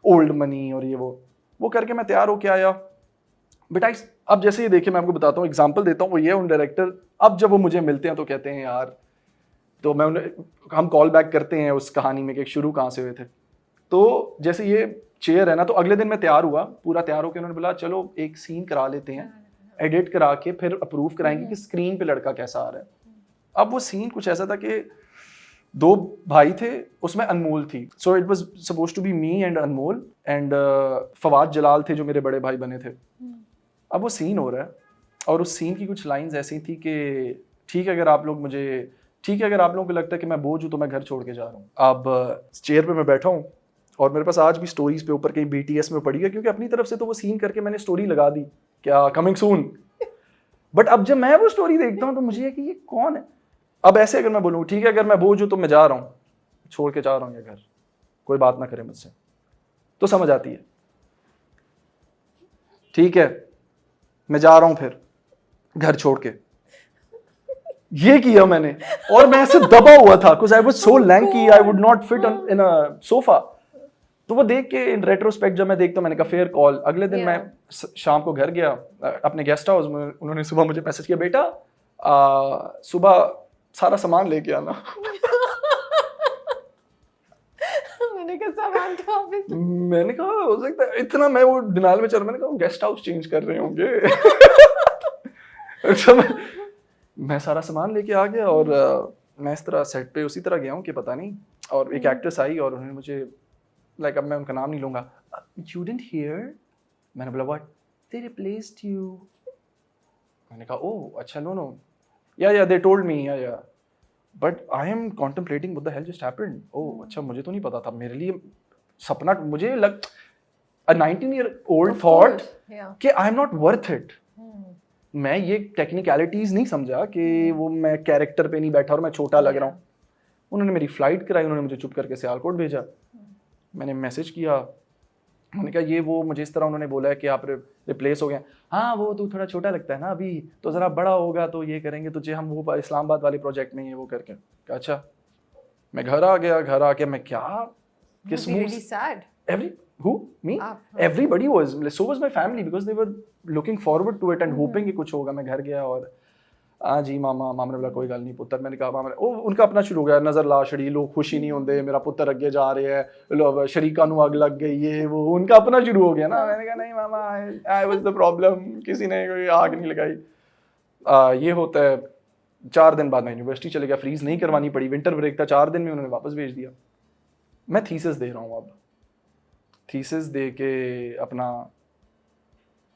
Speaker 2: old money, और ये वो करके मैं तैयार होके आया। बेटा अब जैसे ये देखिए मैं आपको बताता हूँ, एग्जांपल देता हूँ, वो ये उन डायरेक्टर अब जब वो मुझे मिलते हैं तो कहते हैं यार, तो मैं उन्हें हम कॉल बैक करते हैं उस कहानी में कि शुरू कहाँ से हुए थे। तो जैसे ये चेयर है ना, तो अगले दिन मैं तैयार हुआ, पूरा तैयार होकर उन्होंने बोला चलो एक सीन करा लेते हैं, एडिट करा के फिर अप्रूव कराएंगे कि स्क्रीन पे लड़का कैसा आ रहा है। अब वो सीन कुछ ऐसा था कि 2 भाई थे, उसमें अनमोल थी, so it was supposed to be me and Anmol and Fawad Jalal थे जो मेरे बड़े भाई बने थे। अब वो सीन हो रहा है और उस सीन की कुछ लाइंस ऐसी थी कि ठीक है अगर आप लोगों को लगता है कि मैं बोझ हूँ तो मैं घर छोड़ के जा रहा हूँ। अब चेयर पे मैं बैठा हूँ और मेरे पास आज भी स्टोरीज पे ऊपर कहीं BTS में पड़ी है, क्योंकि अपनी तरफ से तो वो सीन करके मैंने स्टोरी लगा दी क्या कमिंग सून। बट अब जब मैं वो स्टोरी देखता हूँ तो मुझे है कि ये कौन है। अब ऐसे अगर मैं बोलूँ ठीक है अगर मैं बोझ हूँ तो मैं जा रहा हूँ, छोड़ के जा रहा हूँ ये घर, कोई बात ना करे मुझसे, तो समझ आती है। ठीक है मैं जा रहा हूँ फिर घर छोड़ के, ये किया मैंने, और मैं ऐसे दबा हुआ था because I was so lanky, I would not fit in a sofa. तो वो देख के इन रेट्रोस्पेक्ट जब मैं देखता हूँ, मैंने कहा फेयर कॉल। अगले दिन मैं शाम को घर गया अपने गेस्ट हाउस में, उन्होंने सुबह मुझे मैसेज किया बेटा सुबह सारा सामान लेके आना। मैंने कहा हो सकता है इतना, मैं वो डिनाइल में चल, मैंने कहा गेस्ट हाउस चेंज कर रहे होंगे। अच्छा मैं सारा सामान लेके आ गया और मैं इस तरह सेट पे उसी तरह गया हूँ कि पता नहीं, और एक एक्ट्रेस आई और उन्होंने मुझे लाइक अब मैं उनका नाम नहीं लूंगा, यू डिडंट हियर? मैंने बोला व्हाट? They replaced you. मैंने कहा ओह अच्छा, नो या दे told me yeah but I am contemplating what the hell just happened. Oh अच्छा, मुझे तो नहीं पता था। मेरे लिए सपना, मुझे लग a 19-year-old
Speaker 1: Of
Speaker 2: thought
Speaker 1: course, yeah.
Speaker 2: कि I am not worth it. मैं ये टेक्निकलिटीज नहीं समझा कि वो मैं कैरेक्टर पे नहीं बैठा और मैं छोटा लग रहा हूँ। उन्होंने मेरी फ्लाइट कराई, उन्होंने मुझे चुप करके सियालकोट भेजा। मैंने मैसेज किया, मैंने कहा ये वो मुझे इस तरह उन्होंने बोला है कि आप रिप्लेस हो गए। हाँ वो तू थोड़ा छोटा लगता है ना अभी, तो ज़रा बड़ा होगा तो ये करेंगे तुझे हम, वो इस्लामाबाद वाले प्रोजेक्ट में ये वो करके। कहा अच्छा। मैं घर आ गया, घर आके मैं क्या किस मुंह
Speaker 1: really sad.
Speaker 2: who me everybody was, so was my family because they were looking forward to it and hoping कि कुछ होगा। मैं घर गया और हाँ जी मामा ने बोला कोई गल नहीं पुत्र। मैंने कहा मामा ने उनका अपना शुरू हो गया, नजर ला छड़ी, लोग खुशी नहीं होंगे, मेरा पुत्र अगे जा रहे हैं, लोग शरीका नु अग लग गई, ये वो उनका अपना शुरू हो गया ना। मैंने कहा नहीं मामा, आई वाज द प्रॉब्लम, किसी ने कोई आग नहीं लगाई। ये होता है। 4 दिन बाद मैं यूनिवर्सिटी चले गया, फ्रीज नहीं करवानी पड़ी, विंटर ब्रेक था, 4 दिन में उन्होंने वापस भेज दिया। मैं थीसिस दे रहा हूँ, अब थीसिस दे के अपना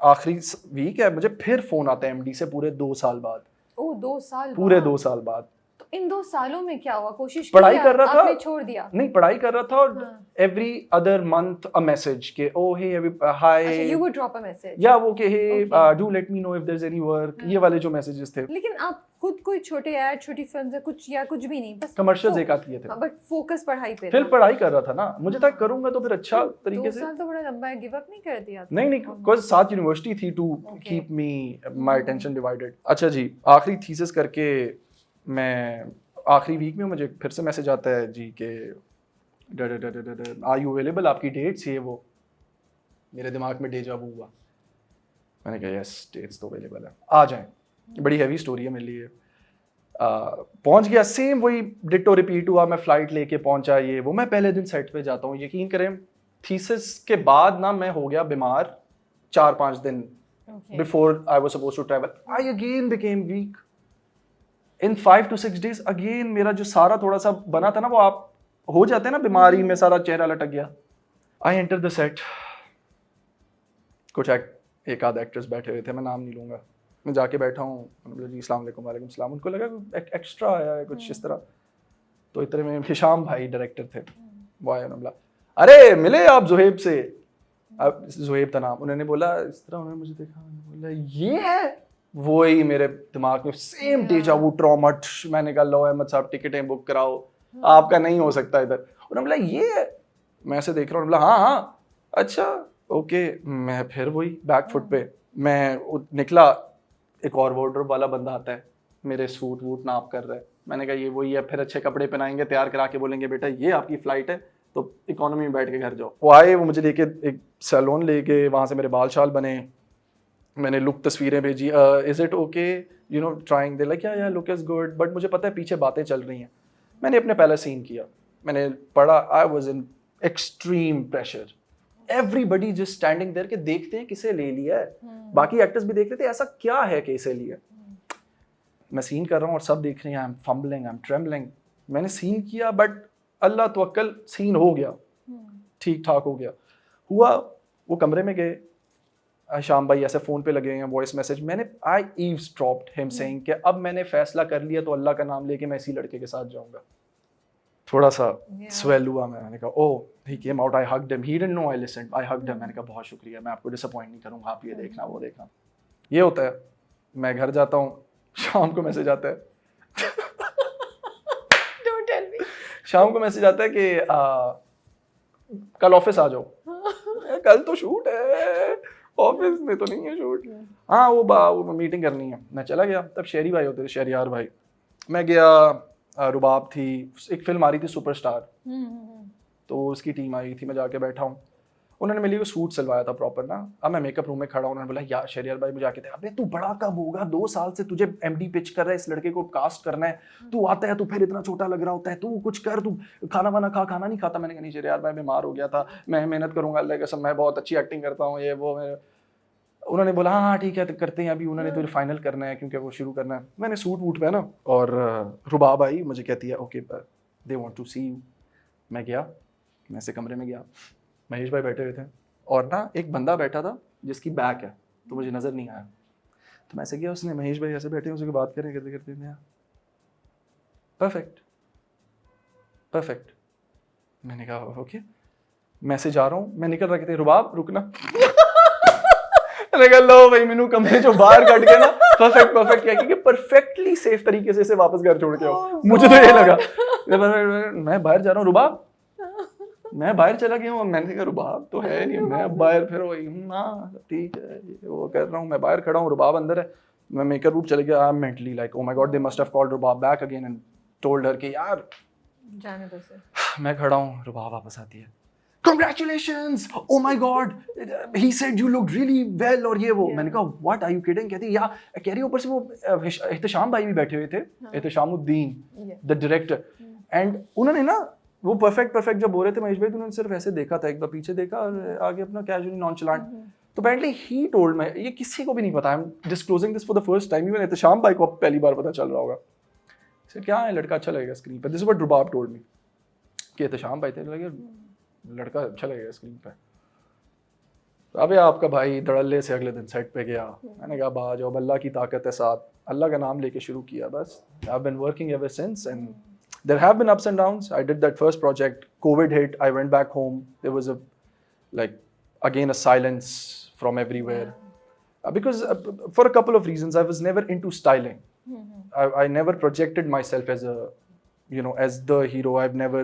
Speaker 2: आखिरी वीक है, मुझे फिर फोन आता है एमडी से पूरे 2 साल बाद।
Speaker 1: ओह 2 साल
Speaker 2: पूरे 2 साल बाद।
Speaker 1: तो इन 2 सालों में क्या हुआ? कोशिश
Speaker 2: पढ़ाई कर रहा था,
Speaker 1: आपने छोड़ दिया?
Speaker 2: नहीं पढ़ाई कर रहा था और every other month a message के ओ हे हाय,
Speaker 1: अच्छा you would drop a message
Speaker 2: yeah वो के hey do let me know if there is any work, ये वाले जो मैसेजेस थे।
Speaker 1: लेकिन आप खुद कोई छोटे ऐड, छोटी फिल्म्स या कुछ भी नहीं, बस
Speaker 2: कमर्शियल्स एक आती थे,
Speaker 1: बट फोकस पढ़ाई पे
Speaker 2: फिर पढ़ाई कर रहा था ना, मुझे था करूंगा तो फिर अच्छा तरीके से।
Speaker 1: 2 साल तो बड़ा लंबा है, गिव अप नहीं कर दिया?
Speaker 2: नहीं बिकॉज़ साथ यूनिवर्सिटी थी to keep me my attention divided. अच्छा जी, आखिरी थीसिस करके मैं आखिरी वीक में मुझे फिर से मैसेज आता है जी के आर यू अवेलेबल, आपकी डेट्स ये वो। मेरे दिमाग में डेजा वू हुआ, मैंने कहा यस डेट्स तो अवेलेबल है, आ जाएं। बड़ी हैवी स्टोरी है मेरे लिए। पहुंच गया, सेम वही डिटो रिपीट हुआ, मैं फ्लाइट लेके पहुंचा, ये वो। मैं पहले दिन सेट पे जाता हूँ, यकीन करें थीसिस के बाद ना मैं हो गया बीमार 4-5 दिन before I was supposed to travel. I again became weak in 5 to 6 days। अगेन मेरा जो सारा थोड़ा सा बना था ना, वो आप हो जाते हैं ना बीमारी में, सारा चेहरा लटक गया। आई एंटर द सेट, कुछ एक आध एक्टर्स बैठे हुए थे, मैं नाम नहीं लूंगा। मैं जाके बैठा हूँ, जी अस्सलाम वालेकुम। वालेकुम सलाम। उनको लगा एक्स्ट्रा आया है कुछ इस तरह, तो इतने में हिशाम भाई डायरेक्टर थे, वो आया, उन्होंने बोला अरे मिले आप जुहेब से, अब जुहेब था नाम। उन्होंने बोला इस तरह, उन्होंने मुझे देखा, उन्होंने बोला ये है वो ही। मेरे दिमाग में सेम डेजा वू ट्रॉमा। मैंने कहा लो अहमद साहब टिकटें बुक कराओ, आपका नहीं हो सकता इधर। उन्होंने बोला ये है, मैं ऐसे देख रहा हूँ, बोला हाँ अच्छा ओके। मैं फिर वही बैक फुट पे मैं निकला, एक और वार्डरोब वाला बंदा आता है, मेरे सूट वूट नाप कर रहा है। मैंने कहा ये वही है। फिर अच्छे कपड़े पहनाएंगे, तैयार करा के बोलेंगे बेटा ये आपकी फ्लाइट है, तो इकोनॉमी में बैठ के घर जाओ। वो आए, वो मुझे लेके एक सैलून लेके, वहाँ से मेरे बाल शाल बने, मैंने लुक तस्वीरें भेजी, is it okay you know trying, they like या लुक इज गुड, बट मुझे पता है पीछे बातें चल रही हैं। मैंने अपने पहला सीन किया, मैंने पढ़ा, I was in extreme pressure, everybody just standing there कि देखते हैं किसे ले लिया है। बाकी एक्टर्स भी देख रहे थे ऐसा क्या है कि इसे लिया। मैं सीन कर रहा हूँ और सब देख रहे हैं, I am fumbling, I am trembling. मैंने सीन किया बट अल्लाह तवक्कल सीन हो गया, ठीक ठाक हो गया। हुआ वो कमरे में गए, शाम भाई ऐसे फ़ोन पे लगे हैं, वॉइस मैसेज। मैंने आई ईव्सड्रॉप्ड हिम सेइंग कि अब मैंने फैसला कर लिया तो अल्लाह का नाम लेके मैं इसी लड़के के साथ जाऊंगा। थोड़ा सा स्वेल हुआ, मैंने कहा oh he came out, I hugged him, he didn't know I listened, I hugged him. मैंने कहा बहुत शुक्रिया, मैं आपको डिसअपॉइंट नहीं करूंगा, आप ये देखना वो देखना। ये होता है। मैं घर जाता हूँ, शाम को मैसेज आता है
Speaker 1: Don't tell me.
Speaker 2: शाम को मैसेज आता है कि कल ऑफिस आ जाओ। कल तो शूट है, ऑफिस में तो नहीं है शूट। हाँ वो मीटिंग करनी है। मैं चला गया, तब शहरी भाई होते थे, शहरियार भाई। मैं गया, रुबाब थी, एक फिल्म आ रही थी सुपरस्टार, तो उसकी टीम आई थी, मैं जाके बैठा हूँ। उन्होंने मेरे लिए सूट सिलवाया था प्रॉपर ना। अब मैं मेकअप रूम में खड़ा हूँ, उन्होंने बोला यार शहरियार भाई मुझे आके थे, अबे तू बड़ा कब होगा, 2 साल से तुझे एमडी पिच कर रहा है, इस लड़के को कास्ट करना है, तू आता है तू फिर इतना छोटा लग रहा होता है, तू कुछ कर, तू खाना वाना खा। खाना नहीं खाता। मैंने कहा नहीं शहरियार भाई बीमार हो गया था, मैं मेहनत करूंगा अल्लाह की कसम, मैं बहुत अच्छी एक्टिंग करता हूँ ये वो। उन्होंने बोला हाँ ठीक है तो करते हैं, अभी उन्होंने तो फाइनल करना है क्योंकि वो शुरू करना है। मैंने सूट वूट पहना और रुबाब आई, मुझे कहती है okay they want to see you. मैं गया, मैं से कमरे में गया, महेश भाई बैठे हुए थे, और ना एक बंदा बैठा था जिसकी बैक है, तो मुझे नजर नहीं आया, तो मैं ऐसे किया, उसने महेश भाई ऐसे बैठे हैं, उसकी बात करें करते करते परफेक्ट परफेक्ट। मैंने कहा ओके, मैं से जा रहा हूँ, मैं निकल रहा, कहते रुबाब रुकना। मैंने कहा लो भाई मैनू कमरे जो बाहर कट के ना परफेक्ट परफेक्ट क्या कि परफेक्टली सेफ तरीके से इसे वापस घर छोड़ के आओ। मुझे तो ये लगा मैं बाहर जा रहा हूँ रुबाब, मैं बाहर चला गया हूँ, मैंने कहा रुबाब तो है नहीं, मैं बाहर फिर वही ना ठीक है वो कर रहा हूँ, मैं बाहर खड़ा हूँ, रुबाब अंदर है। मैं मेकअप रूम चले गया, I am mentally like oh my God they must have called Rubab back again and told her कि यार
Speaker 1: जाने दो सर।
Speaker 2: मैं खड़ा हूँ, रुबाब वापस आती है, Congratulations! Oh my God! He said you looked really well और ये वो। मैंने कहा What are you kidding? कहती या कह रही ऊपर से वो एहतशाम भाई भी बैठे हुए थे, एहतशामुद्दीन द डायरेक्टर, एंड उन्होंने ना वो परफेक्ट जब बोल रहे थे महेश भाई, तो उन्होंने सिर्फ ऐसे देखा था, एक बार पीछे देखा और आगे अपना कैजुअली नॉनचलांट। तो apparently he told me, ये किसी को भी नहीं पता, I'm disclosing this for the first time, even Ehtesham भाई को पहली बार पता चल रहा होगा। सर क्या है, लड़का अच्छा लगेगा स्क्रीन पर, this is what Rubab told me, कि एहतशाम भाई थे, लगे लड़का अच्छा लगेगा स्क्रीन पे। अबे आपका भाई धड़ल्ले से अगले दिन सेट पे गया, मैंने कहा बाहर जाओ, अल्लाह की ताकत है साथ, अल्लाह का नाम लेके शुरू किया बस। I have been working ever since and there have been ups and downs. I did that first project, COVID hit, I went back home, there was a like again a silence from everywhere because for a couple of reasons I was never into styling. I never projected myself as a as the hero. I've never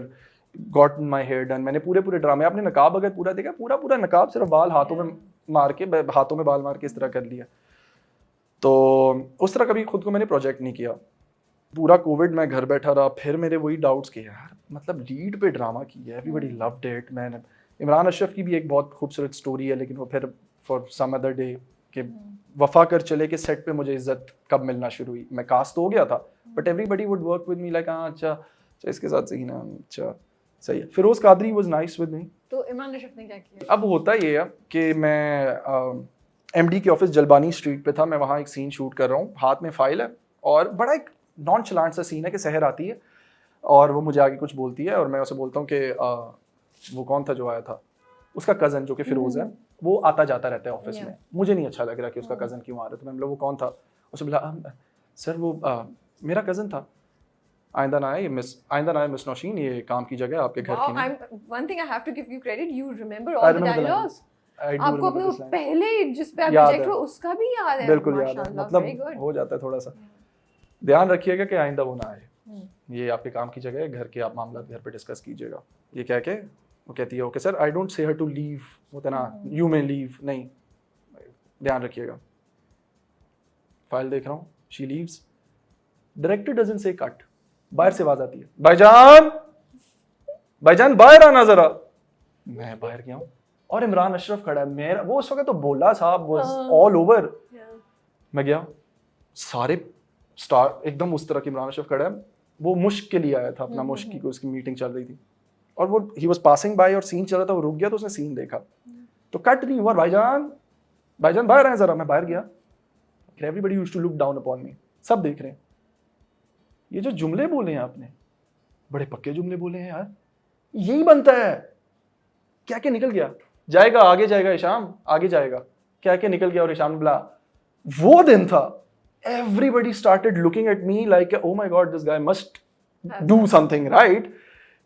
Speaker 2: gotten my hair done. मैंने पूरे ड्रामे, आपने नकाब अगर पूरा देखा, पूरा नकाब सिर्फ बाल हाथों में मार के, हाथों में बाल मार के इस तरह कर लिया, तो उस तरह कभी खुद को मैंने प्रोजेक्ट नहीं किया। पूरा कोविड में घर बैठा रहा, फिर मेरे वही डाउट्स कि यार मतलब लीड पे ड्रामा किया, एवरीबॉडी लव्ड इट। मैंने इमरान अशरफ की भी एक बहुत खूबसूरत स्टोरी है, लेकिन वो फिर फॉर सम अदर डे, कि वफा कर चले के सेट पे मुझे इज्जत कब मिलना शुरू हुई। मैं कास्ट तो हो गया था, but everybody would work with me like हाँ अच्छा इसके साथ सही ना, अच्छा सही है। Firoz Qadri was nice with me.
Speaker 1: तो इमरान अशरफ ने क्या किया?
Speaker 2: अब होता ये है कि मैं एमडी के ऑफिस जलबानी स्ट्रीट पे था, मैं वहाँ एक सीन शूट कर रहा हूँ, हाथ में फाइल है और बड़ा एक नॉन चलांट सा सीन है कि सहर आती है और वो मुझे आगे कुछ बोलती है और मैं उसे बोलता हूँ कि वो कौन था जो आया था, उसका कज़न जो कि फिरोज है, वो आता जाता रहता है ऑफिस में। मुझे नहीं अच्छा लग रहा कि उसका कज़न क्यों आ रहा है, तो मैं बोला वो कौन था, उसे बोला सर वो मेरा कज़न था, आइंदा ना आए मिस नौशीन, ये काम की जगह आपके घर की नहीं।
Speaker 1: One thing I have to give you credit, you remember all the dialogues. आपको अपने पहले जिस पे आप प्रोजेक्ट हुआ उसका भी याद है?
Speaker 2: बिल्कुल याद है, मतलब हो जाता है थोड़ा सा। ध्यान रखिएगा कि आइंदा वो ना आए, ये आपके काम की जगह है, घर के आप मामला घर पे डिस्कस कीजिएगा। ये क्या के वो कहती है okay sir, I don't say her to leave, होता ना यू मे लीव, नहीं ध्यान रखिएगा। फाइल देख रहा हूँ, she leaves, director doesn't say cut, बाहर से आवाज आती है भाईजान बाहर आना जरा। मैं बाहर गया हूँ और इमरान अशरफ खड़ा है, मेरा वो उस वक्त तो बोला साहब वाज ऑल ओवर। मैं गया, सारे स्टार एकदम उस तरह के, इमरान अशरफ खड़ा है, वो मुश्क के लिए आया था, अपना मुश्क की उसकी मीटिंग चल रही थी और वो ही वाज पासिंग बाय और सीन चल रहा था, वो रुक गया तो उसने सीन देखा, तो कट नहीं हुआ, भाईजान बाहर आए जरा। मैं बाहर गया, everybody used to look down upon me, सब देख रहे हैं। ये जो जुमले बोले हैं आपने, बड़े पक्के जुमले बोले हैं यार, यही बनता है। क्या क्या निकल गया, जाएगा आगे जाएगा हिशाम, आगे जाएगा, क्या क्या निकल गया। और हिशाम ने बोला वो दिन था, everybody started looking at me like oh my God this guy must do something right,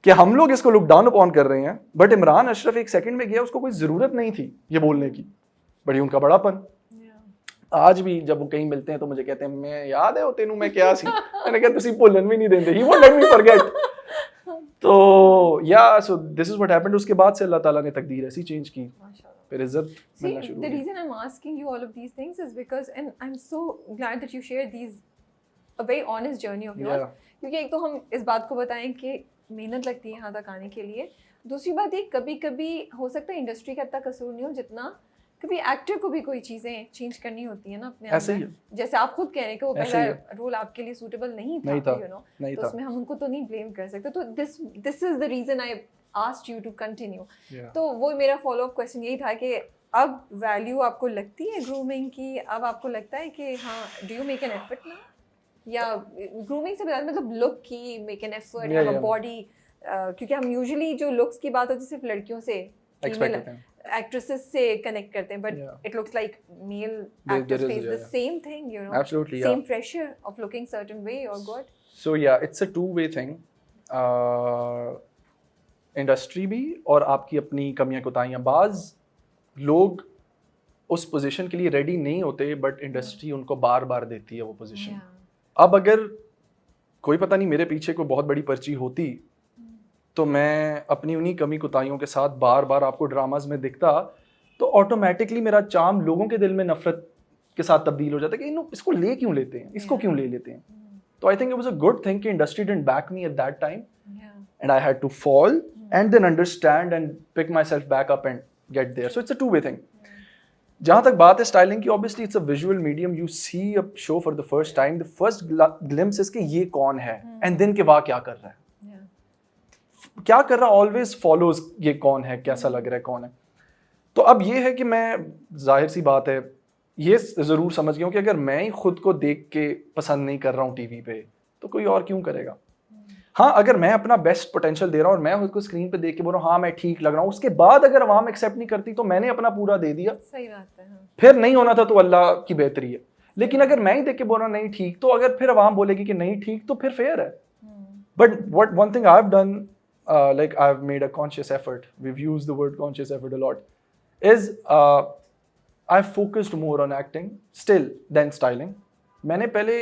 Speaker 2: कि हम लोग इसको लुक डाउन अपॉन कर रहे हैं, बट इमरान अशरफ एक सेकंड में गया, उसको कोई जरूरत नहीं थी ये बोलने की, बड़ी उनका बड़ापन। आज भी जब वो कहीं मिलते हैं तो मुझे कहते हैं मैं याद है वो तेनू मैं क्या सी, मैंने कहा तुसी भूलन भी नहीं देंदे, he won't let me forget. तो या so this is what happened. उसके बाद से अल्लाह ताला ने तकदीर ऐसी चेंज की, फिर इज्जत मिलना शुरू हो गई।
Speaker 1: The reason I'm asking you all of these things is because, and I'm so glad that you shared these a very honest journey of yours, क्योंकि एक तो हम इस बात को बताएं कि मेहनत लगती है यहाँ तक आने के लिए, दूसरी बात ये कभी कभी हो सकता है इंडस्ट्री का इतना कसूर नहीं हो जितना कभी एक्टर को भी कोई चीजें चेंज करनी होती है ना अपने
Speaker 2: ऐसे
Speaker 1: आप में। जैसे आप खुद कह रहे हैं कि वो पहला रोल आपके लिए सूटेबल नहीं था, यू नो, तो उसमें हम उनको तो नहीं ब्लेम कर सकते। तो this is the reason I asked you to continue. तो वो मेरा फॉलो अप क्वेश्चन यही था कि अब वैल्यू आपको लगती है ग्रूमिंग की, अब आपको लगता है कि हाँ do you make an effort ना, या ग्रूमिंग से मतलब लुक की make an effort, have a body, क्योंकि हम यूजुअली जो लुक्स की बात होती है सिर्फ लड़कियों से actresses से connect करते हैं, but
Speaker 2: Yeah.
Speaker 1: it looks like male
Speaker 2: There
Speaker 1: actors
Speaker 2: is,
Speaker 1: face the
Speaker 2: yeah.
Speaker 1: same thing, you know.
Speaker 2: Absolutely,
Speaker 1: Same
Speaker 2: yeah.
Speaker 1: pressure of looking certain way or good.
Speaker 2: So yeah, it's a two-way thing. Industry भी और आपकी अपनी कमियां कोताहियां. बाज लोग उस position के लिए रेडी नहीं होते, बट इंडस्ट्री उनको बार बार देती है वो पोजीशन.
Speaker 1: Yeah.
Speaker 2: अब अगर कोई पता नहीं मेरे पीछे कोई बहुत बड़ी पर्ची होती तो मैं अपनी उन्हीं कमी कोताहियों के साथ बार बार आपको ड्रामाज में दिखता, तो ऑटोमेटिकली मेरा चार्म लोगों के दिल में नफरत के साथ तब्दील हो जाता कि इसको ले क्यों लेते हैं, इसको क्यों ले लेते हैं. तो I think it was a good thing कि industry didn't back me at that time, and I had to fall and then understand and pick myself back up and get there. So it's a two-way thing. जहाँ तक बात है styling की, obviously it's a visual medium. You see a show for the first time, the first glimpse is कि ये कौन है, and then कि वाह क्या कर रहा है, क्या कर रहा है always follows ये कौन है, कैसा लग रहा है, कौन है. तो अब ये है कि मैं, जाहिर सी बात है, ये ज़रूर समझ गया हूँ कि अगर मैं ही खुद को देख के पसंद नहीं कर रहा हूँ टीवी पे, तो कोई और क्यों करेगा. हाँ, अगर मैं अपना बेस्ट पोटेंशियल दे रहा हूँ और मैं उसको स्क्रीन पे देख के बोल रहा हूँ हाँ मैं ठीक लग रहा हूँ, उसके बाद अगर आवाम एक्सेप्ट नहीं करती तो मैंने अपना पूरा दे दिया.
Speaker 1: सही बात है. हाँ.
Speaker 2: फिर नहीं होना था तो अल्लाह की बेहतरी है. लेकिन अगर मैं ही देख के बोल रहा हूँ नहीं ठीक, तो अगर फिर आवाम बोलेगी कि नहीं ठीक, तो फिर फेयर है. But what one thing I have done, like I've made a conscious effort, we've used the word conscious effort a lot, is I've focused more on acting still than styling. मैंने पहले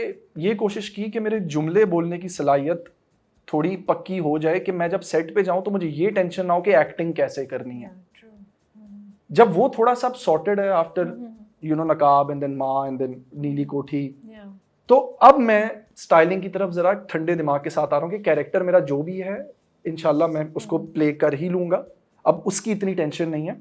Speaker 2: ये कोशिश की कि मेरे जुमले बोलने की सलाहियत थोड़ी पक्की हो जाए कि मैं जब सेट पे जाऊं तो मुझे ये टेंशन ना हो कि एक्टिंग कैसे करनी है. जब वो थोड़ा सा सॉर्टेड है आफ्टर यू नो नकाब एंड देन माँ एंड देन नीली कोठी, तो अब मैं स्टाइलिंग की तरफ जरा ठंडे दिमाग के साथ आ रहा हूँ कि कैरेक्टर मेरा जो भी है इंशाल्लाह मैं उसको प्ले कर ही लूंगा. अब उसकी इतनी टेंशन नहीं है,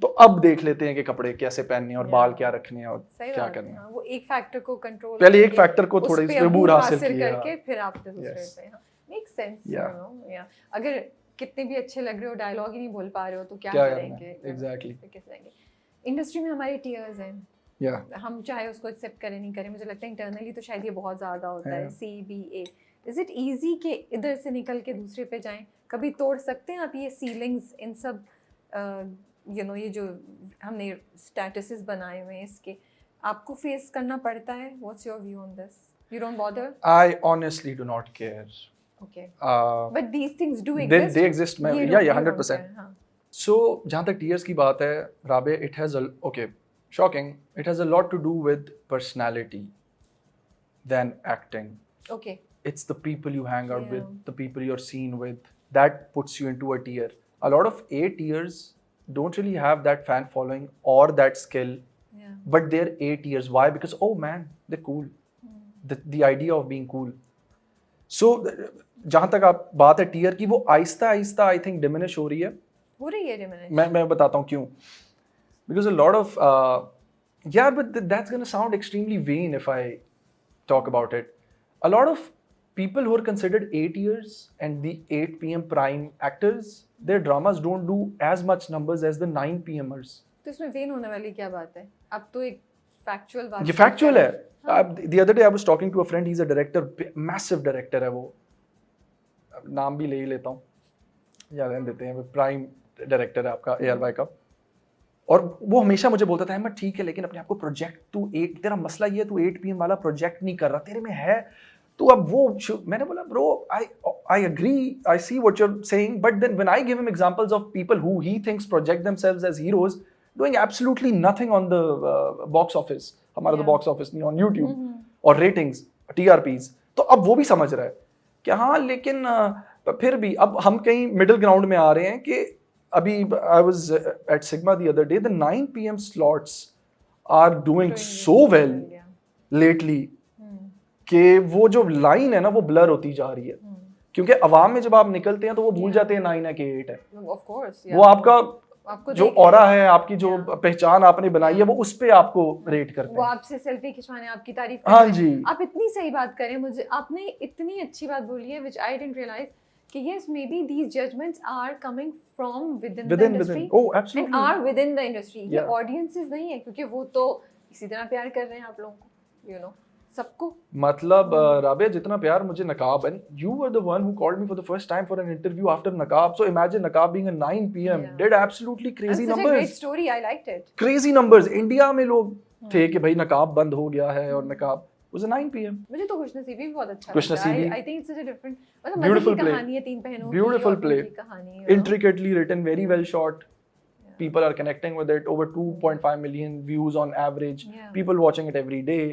Speaker 2: तो अब देख लेते हैं कि कपड़े कैसे पहनने हैं और बाल क्या रखने हैं और क्या करना है.
Speaker 1: वो एक फैक्टर को कंट्रोल,
Speaker 2: पहले एक फैक्टर को थोड़ी अबूर हासिल
Speaker 1: करके फिर आप दूसरे पे. Make sense, you know. या अगर कितने भी अच्छे लग रहे हो, डायलॉग ही नहीं बोल पा रहे हो, तो क्या करेंगे.
Speaker 2: एग्जैक्टली.
Speaker 1: इंडस्ट्री में हमारे टीयर्स हैं. हम चाहे उसको एक्सेप्ट करें नहीं करें, मुझे लगता है इंटरनली तो शायद ये बहुत ज़्यादा होता है. CBA, इज इट ईजी कि इधर से निकल के दूसरे पे जाएं? कभी तोड़ सकते हैं आप ये सीलिंग्स, इन सब यू नो ये जो हमने स्टेटसेस बनाए हुए हैं, इसके आपको फेस करना पड़ता है? What's your view on this? You don't bother?
Speaker 2: I honestly do not care.
Speaker 1: Okay. But these things do exist.
Speaker 2: They exist. Yeah, 100%. So, जहाँ तक tears की बात है, Rabe, it has shocking. It has a lot to do with personality than acting.
Speaker 1: Okay.
Speaker 2: It's the people you hang out with, the people you're seen with, that puts you into a tier. A lot of A tiers don't really have that fan following or that skill, but they're A tiers. Why? Because oh man, they're cool. The idea of being cool. So जहाँ तक आप बात है tier की, वो Aahista Aahista I think diminish हो रही है.
Speaker 1: डिमिनिश.
Speaker 2: मैं बताता हूँ क्यों. Because a lot of yeah, but that's going to sound extremely vain if I talk about it. A lot of people who are considered A tiers and the 8 p.m. prime actors, their dramas don't do as much numbers as the 9 p.m.ers.
Speaker 1: तो इसमें when होने वाली क्या बात है? अब तो एक फैक्चुअल बात.
Speaker 2: ये फैक्चुअल है. The other day I was talking to a friend. He's a director, massive director है वो. नाम भी ले ही लेता हूँ, याद रहने देते हैं. प्राइम डायरेक्टर है आपका ARY का, और वो हमेशा मुझे बोलता था अहमद ठीक है लेकिन अपने आप को प्रोजेक्ट, तू 8, तेरा मसला ये है तू 8 PM वाला प्रोजेक्ट नहीं कर रहा, तेरे में है तो अब वो. मैंने बोला bro, I agree, I see what you're saying, but then when I give him examples of people who he thinks project themselves as heroes doing absolutely nothing on the box office, हमारा तो box office नहीं, on YouTube और ratings, TRPs, तो अब वो भी समझ रहा है कि हाँ लेकिन फिर भी अब हम कहीं मिडिल ग्राउंड में आ रहे हैं कि अभी I was at Sigma the other day, the 9 PM slots are doing so well lately कि वो जो लाइन है ना वो ब्लर होती जा रही है, क्योंकि अवाम में जब आप निकलते हैं तो वो भूल जाते हैं 9 है कि 8 है.
Speaker 1: Of course,
Speaker 2: वो आपका जो ऑरा है, आपकी जो पहचान आपने बनाई है, वो उस पे आपको रेट करते हैं.
Speaker 1: वो आपसे सेल्फी खिंचवाने, आपकी तारीफ
Speaker 2: करते हैं. हाँ जी.
Speaker 1: आप इतनी सही बात करें, मुझे आपने इतनी अच्छी बात बोली है which I didn't realize कि yes maybe these judgments are coming from within the industry.
Speaker 2: Oh, absolutely.
Speaker 1: And are within the industry. ये audiences नहीं है, क्योंकि वो तो इसी तरह प्यार कर रहे हैं आप लोगों को, you know. सबको।
Speaker 2: मतलब राबिया जितना प्यार मुझे नकाब, and you were the one who called me for the first time for an interview after नकाब, सो इमेजिन नकाब being at 9 PM
Speaker 1: Yeah.
Speaker 2: did absolutely crazy
Speaker 1: And such a great
Speaker 2: numbers,
Speaker 1: story, I liked it.
Speaker 2: crazy numbers। India में लोग थे कि भाई नकाब बंद हो गया है और नकाब was a 9 PM।
Speaker 1: मुझे तो खुशनसीबी भी बहुत अच्छा
Speaker 2: खुशनसीबी।
Speaker 1: लगता है। I think it's such a different, मतलब मजे
Speaker 2: Beautiful
Speaker 1: की
Speaker 2: play।
Speaker 1: कहानी है तीन बहनों की,
Speaker 2: Beautiful
Speaker 1: और
Speaker 2: play।
Speaker 1: उनकी कहानी, you know?
Speaker 2: Intricately written, very well shot। People are connecting with it, over 2.5 million views on average।
Speaker 1: Yeah.
Speaker 2: People watching it every day।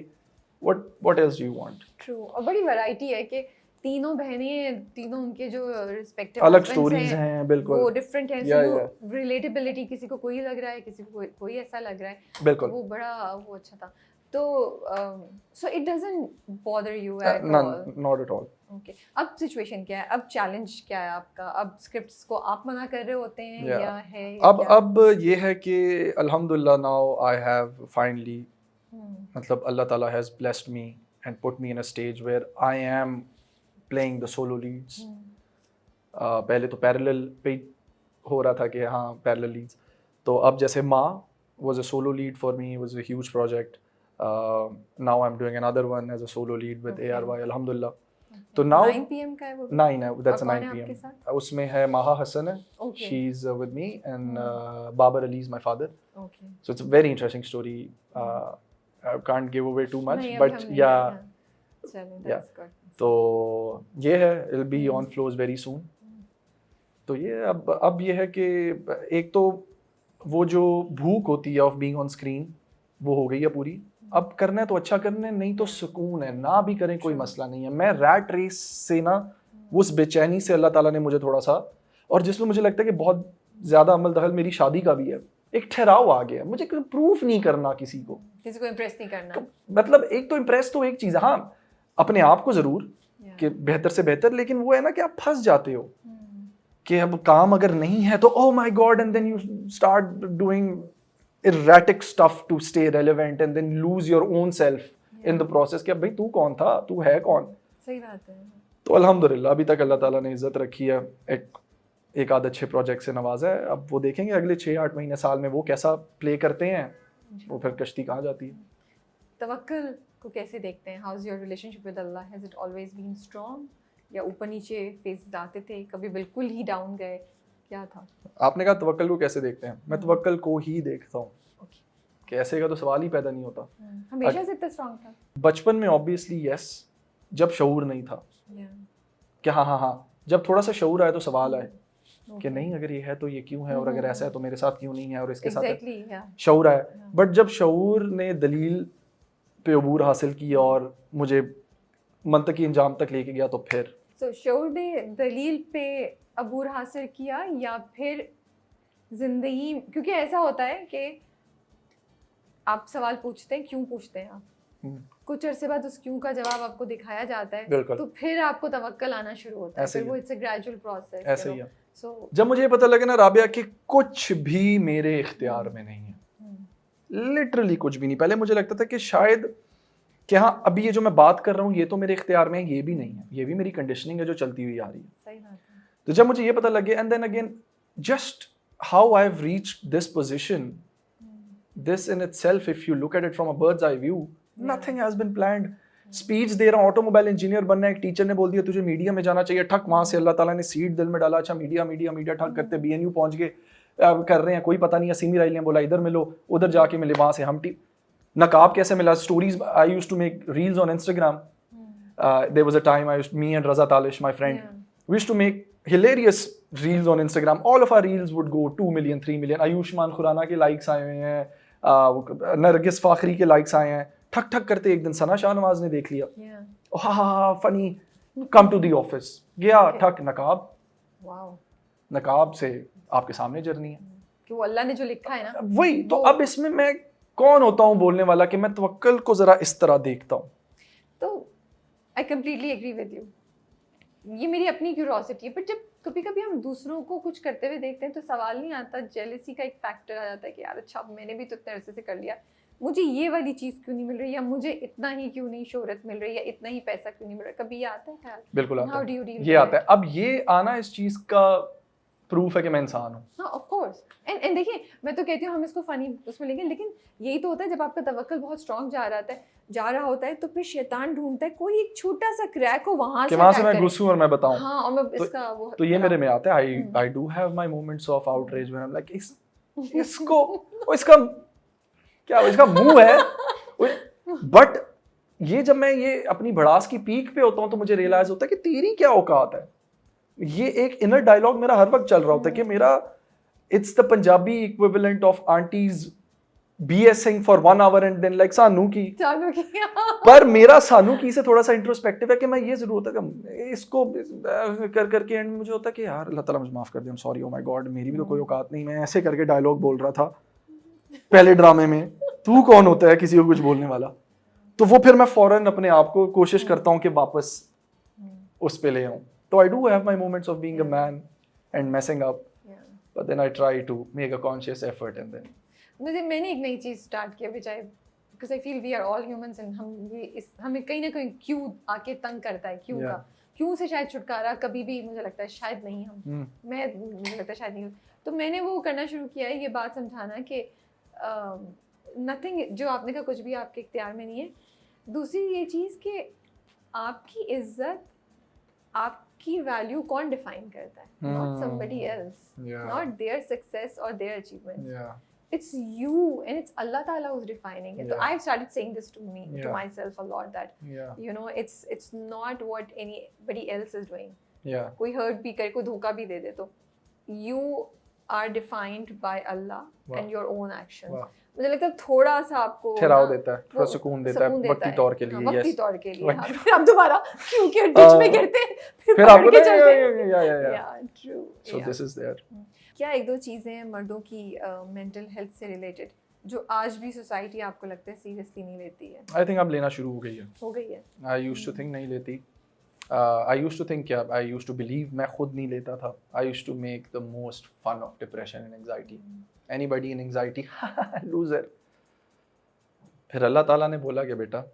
Speaker 2: What else do you want?
Speaker 1: True। और बड़ी variety है कि तीनों बहनें, तीनों उनके जो रिस्पेक्टिव
Speaker 2: अलग स्टोरीज हैं, बिल्कुल
Speaker 1: वो डिफरेंट है,
Speaker 2: Yeah,
Speaker 1: so रिलेटेबिलिटी किसी को कोई लग रहा है, किसी को कोई ऐसा लग रहा है,
Speaker 2: बिल्कुल।
Speaker 1: वो बड़ा वो अच्छा था। तो so it doesn't bother you at
Speaker 2: None,
Speaker 1: all?
Speaker 2: not at all।
Speaker 1: Okay। अब सिचुएशन क्या है, अब चैलेंज क्या है आपका? अब स्क्रिप्ट्स को आप मना कर रहे होते हैं
Speaker 2: Yeah।
Speaker 1: या है या क्या?
Speaker 2: अब ये है कि अल्हम्दुलिल्लाह नाउ आई हैव फाइनली, मतलब Allah Taala has blessed me and put me in a stage where I am playing the solo leads. पहले तो पैरेलल पे ही हो रहा था कि हाँ पैरेलल लीड्स, तो अब जैसे माँ was a solo lead for me, was a huge project। Now I'm doing another one as a solo lead with
Speaker 1: Okay।
Speaker 2: ARY, alhamdulillah। तो now
Speaker 1: 9 PM का है वो भी?
Speaker 2: 9 है, that's a
Speaker 1: और
Speaker 2: 9
Speaker 1: कौन है आपके
Speaker 2: PM।
Speaker 1: साथ?
Speaker 2: उसमें है माहा हसन है,
Speaker 1: Okay।
Speaker 2: she's with me, and Babar Ali is my father।
Speaker 1: Okay।
Speaker 2: So it's a very interesting story। I can't give away too much,
Speaker 1: नहीं, अभी
Speaker 2: but
Speaker 1: हम नहीं
Speaker 2: yeah,
Speaker 1: आए। चलो, that's good।
Speaker 2: तो ये है, it'll be on floors very soon। तो ये अब ये है कि एक तो वो जो भूख होती है ऑफ बीइंग ऑन स्क्रीन वो हो गई है पूरी। अब करना है तो अच्छा करना है, नहीं तो सुकून है, ना भी करें कोई मसला नहीं है। मैं रैट रेस से ना, उस बेचैनी से अल्लाह ताला ने मुझे थोड़ा सा, और जिसमें मुझे लगता है कि बहुत ज़्यादा अमल दखल मेरी शादी का भी है, एक ठहराव आ गया। मुझे प्रूफ नहीं करना किसी को
Speaker 1: इम्प्रेस नहीं करना।
Speaker 2: मतलब एक तो इम्प्रेस तो एक चीज़ है, हाँ अपने आप को ज़रूर कि बेहतर से बेहतर, लेकिन वो है ना कि आप फंस जाते हो कि अब काम अगर नहीं है तो oh my god, and then you start doing erratic stuff to stay relevant and then lose your own self in the process कि अब भाई तू कौन था, तू है कौन।
Speaker 1: सही बात है।
Speaker 2: तो अल्हम्दुलिल्लाह अभी तक अल्लाह ताला ने इज्जत रखी है, एक आध अच्छे प्रोजेक्ट से नवाजा है। अब वो देखेंगे अगले 6-8 महीने साल में वो कैसा प्ले करते हैं, वो फिर कश्ती कहाँ जाती है।
Speaker 1: तवक्कुल को कैसे देखते हैं? How is your relationship with Allah? Has it always been strong या ऊपर नीचे फेजेस आते थे, कभी बिल्कुल ही डाउन गए, क्या था?
Speaker 2: आपने कहा तवक्कुल को कैसे देखते हैं, मैं तवक्कुल को ही देखता हूँ। कैसे का तो सवाल ही पैदा नहीं होता।
Speaker 1: हमेशा से इतना स्ट्रांग था?
Speaker 2: बचपन में ऑब्वियसली यस, जब शऊर नहीं था कि हाँ, जब थोड़ा सा शऊर आया तो सवाल आए कि नहीं अगर ये है तो ये क्यों है, और अगर ऐसा है तो मेरे साथ क्यों नहीं है, और इसके साथ शऊर आया। बट जब शऊर ने दलील पे अबूर हासिल किया और मुझे मंतकी अंजाम तक लेके गया, तो फिर
Speaker 1: शऊर ने दलील पे अबूर हासिल किया या फिर जिंदगी, क्योंकि ऐसा होता है कि आप सवाल पूछते हैं, क्यों पूछते हैं आप, कुछ अरसे बाद उस क्यों का जवाब आपको दिखाया जाता है, तो फिर आपको तवक्कुल आना शुरू होता है। फिर वो इट्स अ ग्रेजुअल प्रोसेस।
Speaker 2: ऐसे ही है। जब मुझे ये पता लगे ना राबिया कि कुछ भी मेरे इख्तियार में नहीं है, लिटरली कुछ भी नहीं। पहले मुझे लगता था कि शायद कि हाँ अभी ये जो मैं बात कर रहा हूँ ये तो मेरे इख्तियार में है, ये भी नहीं है, ये भी मेरी कंडीशनिंग है जो चलती हुई आ रही है।
Speaker 1: सही बात है।
Speaker 2: तो जब मुझे ये पता लगे, and then again just how I have reached this position, this in itself, if you look at it from a bird's eye view, nothing has been planned। Speech दे रहा हूँ, ऑटोमोबाइल इंजीनियर बनना है, एक टीचर ने बोल दिया तुझे मीडिया में जाना चाहिए, ठक वहां से अल्लाह ताला ने सीड दिल में डाला, अच्छा मीडिया ठक करते BNU पहुंच गए, कर रहे हैं, कोई पता नहीं है। सिमी राइल ने बोला इधर मिलो, उधर जाके मिले, वहां से हम नकाब कैसे मिला, stories I used to make reels on Instagram. There was a time me and Raza Talish my friend we used to make hilarious reels on Instagram। all of our reels would go 2 million 3 million। Ayushman Khurana के likes आए हुए हैं, नरगिस फाखरी के likes आए हैं, ठक ठक करते एक दिन सना शाहनवाज ने देख लिया, हाँ funny, come to the office गया, ठक नकाब, नकाब से आपके सामने जर्नी है
Speaker 1: कि वो अल्लाह ने जो लिखा है ना
Speaker 2: वही। तो अब इसमें मैं कौन होता हूँ बोलने वाला कि मैं तवक्कुल को जरा इस तरह देखता हूँ।
Speaker 1: तो I completely agree with you, ये मेरी अपनी क्यूरोसिटी है। बट जब कभी कभी हम दूसरों को कुछ करते हुए देखते हैं तो सवाल नहीं आता, जेलसी का एक फैक्टर आ जाता है कि यार अच्छा मैंने भी तो इतने अरसे से कर लिया, मुझे ये वाली चीज़ क्यों नहीं मिल रही, या मुझे इतना ही क्यों नहीं शोहरत मिल रही, या इतना ही पैसा क्यों नहीं मिल रहा। कभी ये आता है ख्याल?
Speaker 2: बिल्कुल आता है, ये आता है। अब ये आना इस चीज़ का प्रूफ है कि मैं इंसान हूँ।
Speaker 1: हाँ ऑफ कोर्स। एंड देखिए मैं तो कहती हूँ हम इसको फनी उसमें लेंगे, लेकिन यही तो होता है जब आपका तवक्कुल बहुत स्ट्रांग जा रहा होता है तो फिर शैतान ढूंढता है कोई एक छोटा सा क्रैक हो वहां से
Speaker 2: मैं घुसूं और मैं बताऊं।
Speaker 1: हाँ और मैं इसका वो
Speaker 2: तो ये मेरे में आता है। I do have my moments of outrage when I am like इसका मुंह है। बट ये जब मैं ये अपनी भड़ास की पीक पे होता हूँ तो मुझे रियलाइज होता है कि तेरी क्या औकात है। ये एक इनर डायलॉग मेरा हर वक्त चल रहा होता है कि मेरा it's the Punjabi equivalent of aunties BSing for 1 hour and then like सानू की पर मेरा सानू की से थोड़ा सा इंट्रोस्पेक्टिव है कि मैं ये जरूर होता है इसको कर करके एंड मुझे होता है कि यार अल्लाह ताला मुझे माफ कर दे, I'm sorry, oh my God, मेरी भी तो कोई औकात नहीं, मैं ऐसे करके डायलॉग बोल रहा था पहले ड्रामे में, तू कौन होता है किसी को कुछ बोलने वाला। तो वो फिर मैं फौरन अपने आप को कोशिश करता हूँ कि वापस उस पे ले आऊँ। तो I do have my moments of being a man and messing up, but then I try to make a conscious effort and then
Speaker 1: मैंने एक नई चीज़ स्टार्ट किया which I because I feel we are all humans and हमें कहीं ना कहीं क्यों आके तंग करता है, क्यों का क्यों से शायद छुटकारा कभी भी मुझे लगता है शायद नहीं मुझे लगता है शायद नहीं। तो मैंने वो करना शुरू किया है, ये बात समझाना कि नथिंग जो आपने कहा कुछ भी आपके इख्तियार में नहीं है। दूसरी ये चीज़ कि आपकी इज्जत आपकी वैल्यू कौन डिफाइन करता है, not somebody else, not their success और their achievements. It's you and it's Allah Ta'ala who's defining it. So I've started saying this to myself a lot that you know it's not what anybody else is doing. कोई hurt भी करे, कोई धोखा भी दे दे तो you are defined by Allah and your own actions. मुझे लगता है थोड़ा सा आपको
Speaker 2: ठहराव देता है, थोड़ा सुकून देता है वक्ती तौर के लिए।
Speaker 1: वक्ती तौर के लिए फिर आप दोबारा क्योंकि डिच में गिरते फिर
Speaker 2: आपको
Speaker 1: के चलते। True.
Speaker 2: So this is there.
Speaker 1: क्या एक दो चीज़ें हैं मर्दों की मेंटल हेल्थ से रिलेटेड जो आज भी सोसाइटी आपको लगता है सीरियसली नहीं लेती है?
Speaker 2: आई थिंक अब लेना शुरू हो गई है। आई यूज्ड टू थिंक नहीं लेती। I used to think I used to believe मैं खुद नहीं लेता था। I used to make the most fun of depression and anxiety. Anybody in anxiety loser. फिर अल्लाह ताला ने बोला कि बेटा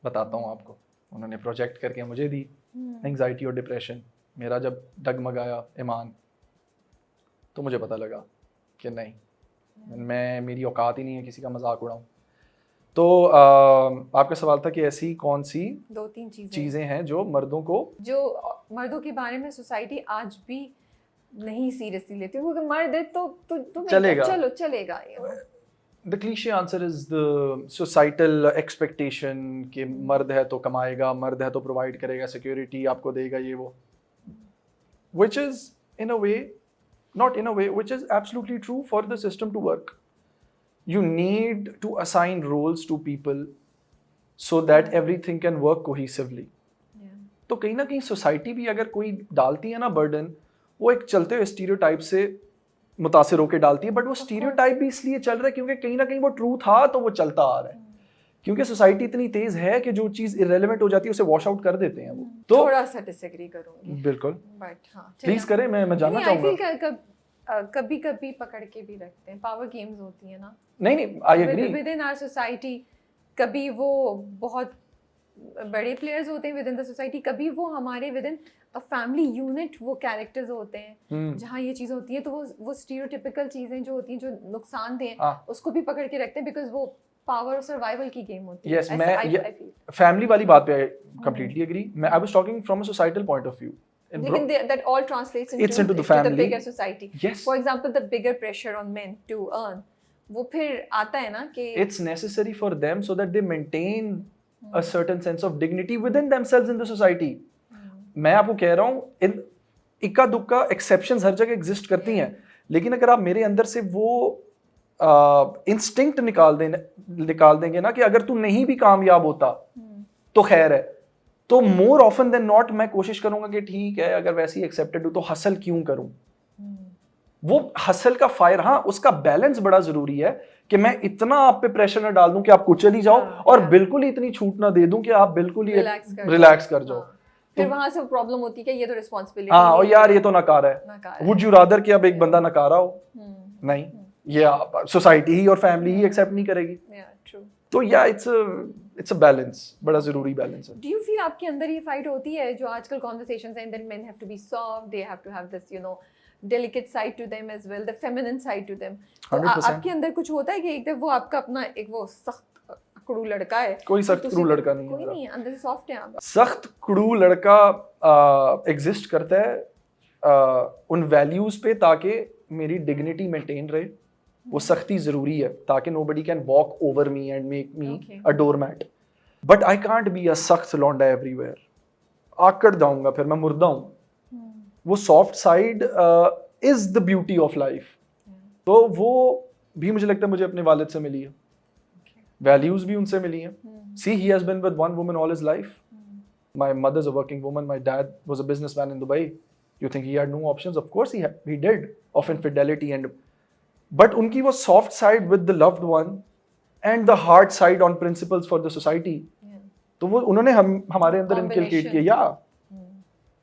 Speaker 2: बताता हूँ आपको। उन्होंने प्रोजेक्ट करके मुझे दी एंजाइटी और डिप्रेशन। मेरा जब डगमगाया ईमान तो मुझे पता लगा कि नहीं मेरी औकात ही नहीं है किसी का मजाक उड़ाऊं। तो आपका सवाल था कि ऐसी कौन सी
Speaker 1: 2-3
Speaker 2: चीज़ें हैं जो मर्दों
Speaker 1: के बारे में सोसाइटी आज भी नहीं सीरियसली लेती है। वो मर्द है तो चलेगा।
Speaker 2: The cliche answer is the societal expectation कि मर्द है तो कमाएगा, मर्द है तो प्रोवाइड करेगा, सिक्योरिटी आपको देगा, ये वो, which is in a way not in a way, which is absolutely true for the system to work. You need to assign roles to people so that everything can work cohesively. तो कहीं ना कहीं society भी अगर कोई डालती है ना बर्डन, वो एक चलते हुए स्टीरियोटाइप से मुतासिर होकर डालती है, बट वो स्टीरियोटाइप भी इसलिए चल रहा है क्योंकि कहीं ना कहीं वो ट्रू था तो वो चलता आ रहा है। क्योंकि सोसाइटी इतनी तेज है कि जो चीज इररेलेवेंट हो जाती है उसे वॉश आउट कर देते हैं वो। तो
Speaker 1: थोड़ा सा डिसएग्री करूंगी बिल्कुल, बट हां
Speaker 2: प्लीज करें, मैं जानना चाहूंगा।
Speaker 1: कभी पकड़ के भी रखते हैं, पावर गेम्स होती है ना।
Speaker 2: नहीं I agree.
Speaker 1: With in our society कभी वो बहुत बड़े प्लेयर्स होते हैं विद इन द सोसाइटी, कभी वो हमारे with in a family unit वो कैरेक्टर्स होते हैं जहाँ ये चीज़ होती है। तो वो स्टीरियोटिपिकल चीज़ें जो होती हैं जो नुकसानदेह उसको भी पकड़ के रखते हैं बिकॉज वो पावर और सर्वाइवल की गेम होती है।
Speaker 2: यस, मैं फैमिली वाली बात पे कंप्लीटली एग्री। मैं I was talking from a societal point of view.
Speaker 1: लेकिन that all translates into the bigger society.
Speaker 2: Yes.
Speaker 1: For example, the bigger pressure on men to earn, वो फिर आता है ना कि
Speaker 2: it's necessary for them so that they maintain a certain sense of dignity within themselves in the society. मैं आपको कह रहा हूँ इक्का दुक्का एक्सेप्शंस हर जगह एग्जिस्ट करती हैं, लेकिन अगर आप मेरे अंदर से वो इंस्टिंक्ट निकाल देंगे ना कि अगर तू नहीं भी कामयाब होता तो खैर है, तो मोर ऑफन देन नॉट मैं कोशिश करूंगा कि ठीक है अगर वैसे ही एक्सेप्टेड हूं तो हसल क्यों करूं। वो हसल का फायर, हाँ उसका बैलेंस बड़ा जरूरी है कि मैं इतना आप पे प्रेशर न डाल दूं कि आप कुचल ही जाओ और बिल्कुल ही इतनी छूट ना दे दूं कि आप बिल्कुल ही रिलैक्स कर जाओ।
Speaker 1: फिर वहां से प्रॉब्लम होती है कि ये तो रिस्पांसिबिलिटी
Speaker 2: हाँ और यार ये तो नकारा है। वुड यू रादर कि अब एक बंदा नकारा हो? नहीं, ये सोसाइटी ही और फैमिली ही एक्सेप्ट नहीं करेगी। तो या इट्स अ बैलेंस, बड़ा जरूरी बैलेंस है।
Speaker 1: डू यू फील आपके अंदर ये फाइट होती है जो आजकल कन्वर्सेशंस हैं, then men have to be soft, they have to have this you know delicate side to them as well, the feminine side to them. तो
Speaker 2: 100%.
Speaker 1: आपके अंदर कुछ होता है कि एक वो आपका अपना एक वो सख्त कड़ू लड़का है?
Speaker 2: कोई सख्त कड़ू लड़का नहीं है
Speaker 1: कोई नहीं है, अंदर से सॉफ्ट है आप।
Speaker 2: सख्त कड़ू लड़का एग्जिस्ट करता है उन वैल्यूज पे ताकि मेरी डिग्निटी मेंटेन रहे। वो सख्ती जरूरी है ताकि nobody can walk over me and make me a doormat. But I can't be a सख्त लौंडा everywhere. आकड़ जाऊंगा फिर, मैं मुर्दा हूँ। वो soft side is the beauty of life. तो वो भी मुझे लगता है मुझे अपने वालिद से मिली है, वैल्यूज भी उनसे मिली हैं। See, he has been with one woman all his life. My mother's a working woman. My dad was a businessman in Dubai. You think he had no options? Of course he did, of infidelity and. But उनकी वो soft side with the loved one and the hard side on principles for the society. तो वो उन्होंने हमारे अंदर inculcate किया या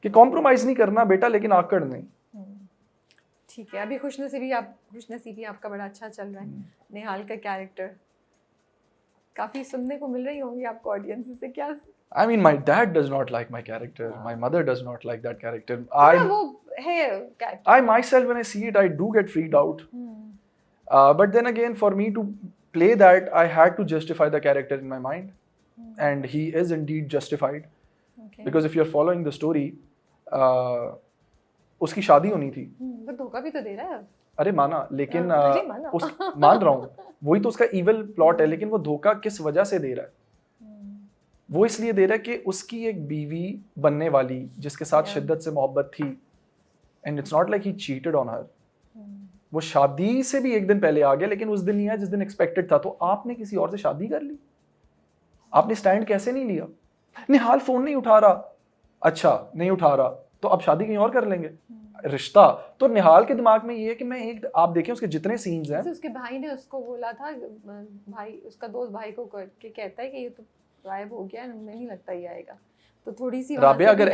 Speaker 2: कि कॉम्प्रोमाइज नहीं करना बेटा, लेकिन आकड़ नहीं।
Speaker 1: ठीक है, अभी खुशनसीबी आपका बड़ा अच्छा चल रहा है। निहाल का कैरेक्टर काफी सुनने को मिल रही होंगी आपको ऑडियंस से, क्या?
Speaker 2: I mean, my dad does not like my character. My mother does not like that character.
Speaker 1: वो है
Speaker 2: I myself, when I see it, I do get freaked out. But then again, for me to play that, I had to justify the character in my mind. And he is indeed justified.
Speaker 1: Okay.
Speaker 2: Because if you're following the story, उसकी शादी होनी थी।
Speaker 1: वो धोखा भी तो दे रहा है।
Speaker 2: अरे माना, लेकिन
Speaker 1: माना।
Speaker 2: मान रहा हूँ, वही तो उसका evil plot है। लेकिन वो धोखा किस वजह से दे रहा है? वो इसलिए दे रहा है कि उसकी एक बीवी बनने वाली जिसके साथ शिद्दत से मोहब्बत थी, and it's not like he cheated on her. वो शादी से भी एक दिन पहले आ गया, लेकिन उस दिन नहीं आया जिस दिन एक्सपेक्टेड था। तो आपने किसी और से शादी कर ली, आपने स्टैंड कैसे नहीं लिया? निहाल फोन नहीं उठा रहा, अच्छा नहीं उठा रहा तो अब शादी कहीं और कर लेंगे। रिश्ता तो निहाल के दिमाग में ये है कि मैं एक, आप देखें उसके जितने सीन्स हैं,
Speaker 1: उसके भाई ने उसको बोला था, भाई उसका दोस्त भाई को करके कहता है कि ये तो गायब हो गया, मुझे नहीं लगता ये आएगा। तो थोड़ी सी
Speaker 2: राबिया, अगर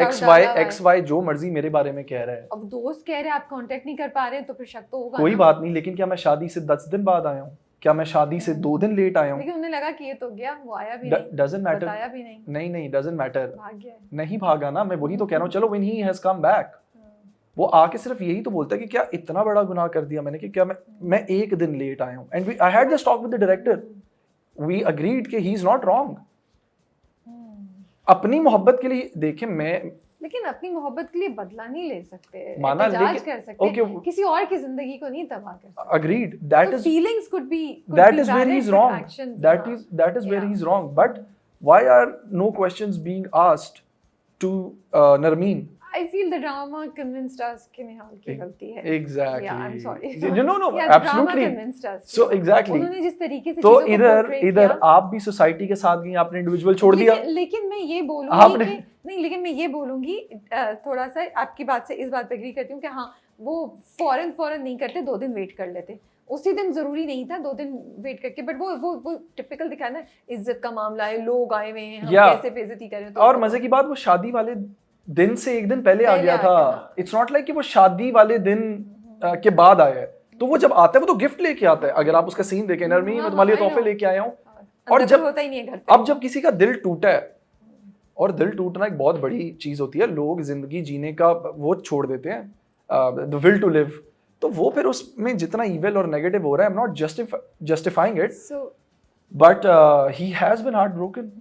Speaker 2: XY जो मर्जी मेरे बारे में कह रहा है,
Speaker 1: अब दोस्त कह रहे हैं आप कांटेक्ट नहीं कर पा रहे हैं, तो फिर शक तो होगा।
Speaker 2: कोई बात नहीं, लेकिन क्या मैं शादी से 10 दिन बाद आया हूँ? क्या मैं शादी से 2 दिन लेट आया हूँ?
Speaker 1: लेकिन उन्हें लगा कि ये तो गया, वो आया भी नहीं,
Speaker 2: डजंट मैटर,
Speaker 1: बताया भी नहीं।
Speaker 2: नहीं डजंट मैटर,
Speaker 1: भाग गया
Speaker 2: नहीं भागा ना। मैं वही तो कह रहा हूँ, चलो when he has come back, वो आके सिर्फ यही तो बोलता है कि क्या इतना बड़ा गुनाह कर दिया मैंने कि क्या मैं एक दिन लेट आया हूँ। And I had this talk with the director, we agreed कि ही इज नॉट रॉन्ग। अपनी मोहब्बत के लिए देखें, मैं
Speaker 1: लेकिन अपनी मोहब्बत के लिए बदला नहीं ले सकते,
Speaker 2: माना,
Speaker 1: लेकिन कर सकते
Speaker 2: okay,
Speaker 1: किसी और की जिंदगी को नहीं तबाह कर सकते।
Speaker 2: Agreed, that is
Speaker 1: feelings could be,
Speaker 2: that is where he is wrong, that is where he is wrong. But why are no questions being asked to Narmeen?
Speaker 1: I feel the drama convinced us कि निहाल की गलती है।
Speaker 2: Exactly.
Speaker 1: Yeah, I'm sorry.
Speaker 2: No,
Speaker 1: yeah,
Speaker 2: absolutely.
Speaker 1: Drama convinced us.
Speaker 2: So exactly.
Speaker 1: उन्होंने जिस तरीके से
Speaker 2: तो
Speaker 1: चीजों को portray
Speaker 2: इधर
Speaker 1: किया,
Speaker 2: आप भी सोसाइटी के साथ गई, आपने इंडिविजुअल छोड़ दिया।
Speaker 1: लेकिन मैं ये बोलूंगी कि नहीं, लेकिन मैं ये बोलूंगी थोड़ा सा आपकी बात से इस बात पे एग्री करती हूँ कि हाँ, वो फौरन नहीं करते, 2 दिन वेट कर लेते। उसी दिन जरूरी नहीं था 2 दिन वेट करके, बट वो टिपिकल दिखाना, इज्जत का मामला है, लोग आए हुए हैं, हम कैसे बेइज्जती कर रहे हैं। और
Speaker 2: मजे की बात, वो शादी वाले दिन से एक दिन पहले आ गया था। इट्स नॉट लाइक कि वो शादी वाले दिन के बाद आया है। तो वो जब आता है वो तो गिफ्ट लेके आता है। अगर आप उसका सीन देखें, नरमीन मैं तुम्हारे लिए तोहफे लेके आया हूँ, और जब
Speaker 1: होता ही नहीं है घर पे।
Speaker 2: अब जब किसी का दिल टूटा है, और दिल टूटना एक बहुत बड़ी चीज होती है, लोग जिंदगी जीने का वो छोड़ देते हैं, द विल टू लिव। तो वो फिर उसमें जितना ईविल और नेगेटिव हो रहा है, I am not justifying it, but he has been heart broken.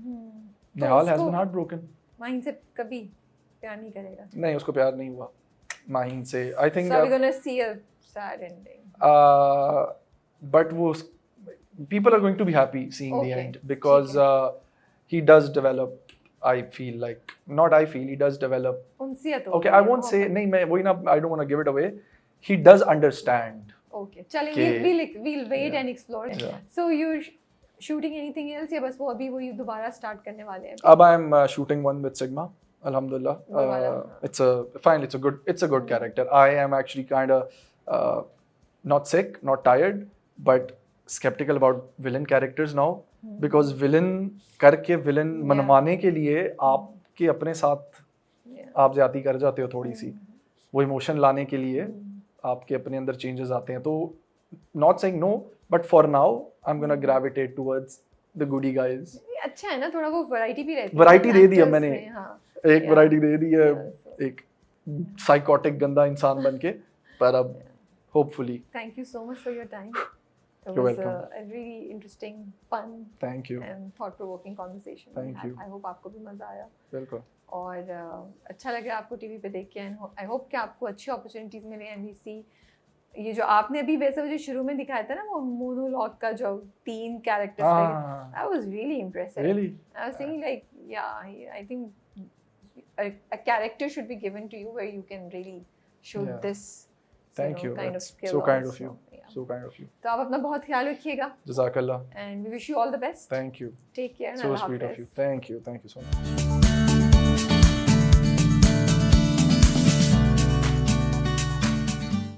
Speaker 2: Nihal has been heart broken.
Speaker 1: Mahin से कभी प्यार नहीं करेगा?
Speaker 2: नहीं, उसको प्यार नहीं हुआ माहिन से। I think
Speaker 1: so we're gonna see a sad ending,
Speaker 2: but वो people are going to be happy seeing the end, because he does develop, I feel like, not I feel, he does develop
Speaker 1: उनसियत।
Speaker 2: okay, I won't say, नहीं मैं वही ना, I don't want to give it away, he does understand।
Speaker 1: okay, चलें, we'll wait and explore। so you're shooting anything else या बस वो अभी वही दोबारा स्टार्ट करने वाले हैं?
Speaker 2: अब I am shooting one with Sigma, alhamdulillah। it's a good character। I am actually kind of not sick, not tired, but skeptical about villain characters now, because villain करके villain मनवाने के लिए आपके अपने साथ आप ज्यादती कर जाते हो थोड़ी सी, वो इमोशन लाने के लिए आपके अपने अंदर चेंजेस आते हैं। तो not saying no, but for now I'm gonna gravitate towards the goody guys।
Speaker 1: अच्छा है ना, थोड़ा वो वैरायटी भी रहती है।
Speaker 2: वैरायटी दे दी है मैंने, एक
Speaker 1: Yeah.
Speaker 2: वैरायटी दे दी है, एक साइकोटिक गंदा इंसान बन के, पर अब hopefully.
Speaker 1: Thank you so much for your time. It
Speaker 2: You're
Speaker 1: was
Speaker 2: welcome.
Speaker 1: a really interesting, fun
Speaker 2: Thank you.
Speaker 1: and thought-provoking conversation.
Speaker 2: Thank you.
Speaker 1: I hope आपको भी मजा आया
Speaker 2: बिल्कुल.
Speaker 1: और अच्छा लग रहा है आपको टीवी पे देख के एंड आई होप कि आपको अच्छी अपॉर्चुनिटीज़ मिले एमबीसी ये जो आपने अभी वैसे वो जो शुरू में दिखाया था ना वो मोनोलॉग का जो 3 कैरेक्टर्स का I was really impressive
Speaker 2: Really?
Speaker 1: I was thinking like yeah I think a character should be given to you where you can really show
Speaker 2: Yeah.
Speaker 1: this
Speaker 2: Thank you.
Speaker 1: kind of
Speaker 2: That's
Speaker 1: skill
Speaker 2: so kind of
Speaker 1: also.
Speaker 2: you.
Speaker 1: Yeah.
Speaker 2: So kind of you.
Speaker 1: तो आप अपना बहुत ख्याल रखिएगा
Speaker 2: Jazakallah.
Speaker 1: and we wish you all the best.
Speaker 2: Thank you.
Speaker 1: Take care.
Speaker 2: So
Speaker 1: Allah
Speaker 2: sweet of
Speaker 1: Hafiz.
Speaker 2: you. Thank you. Thank you so much.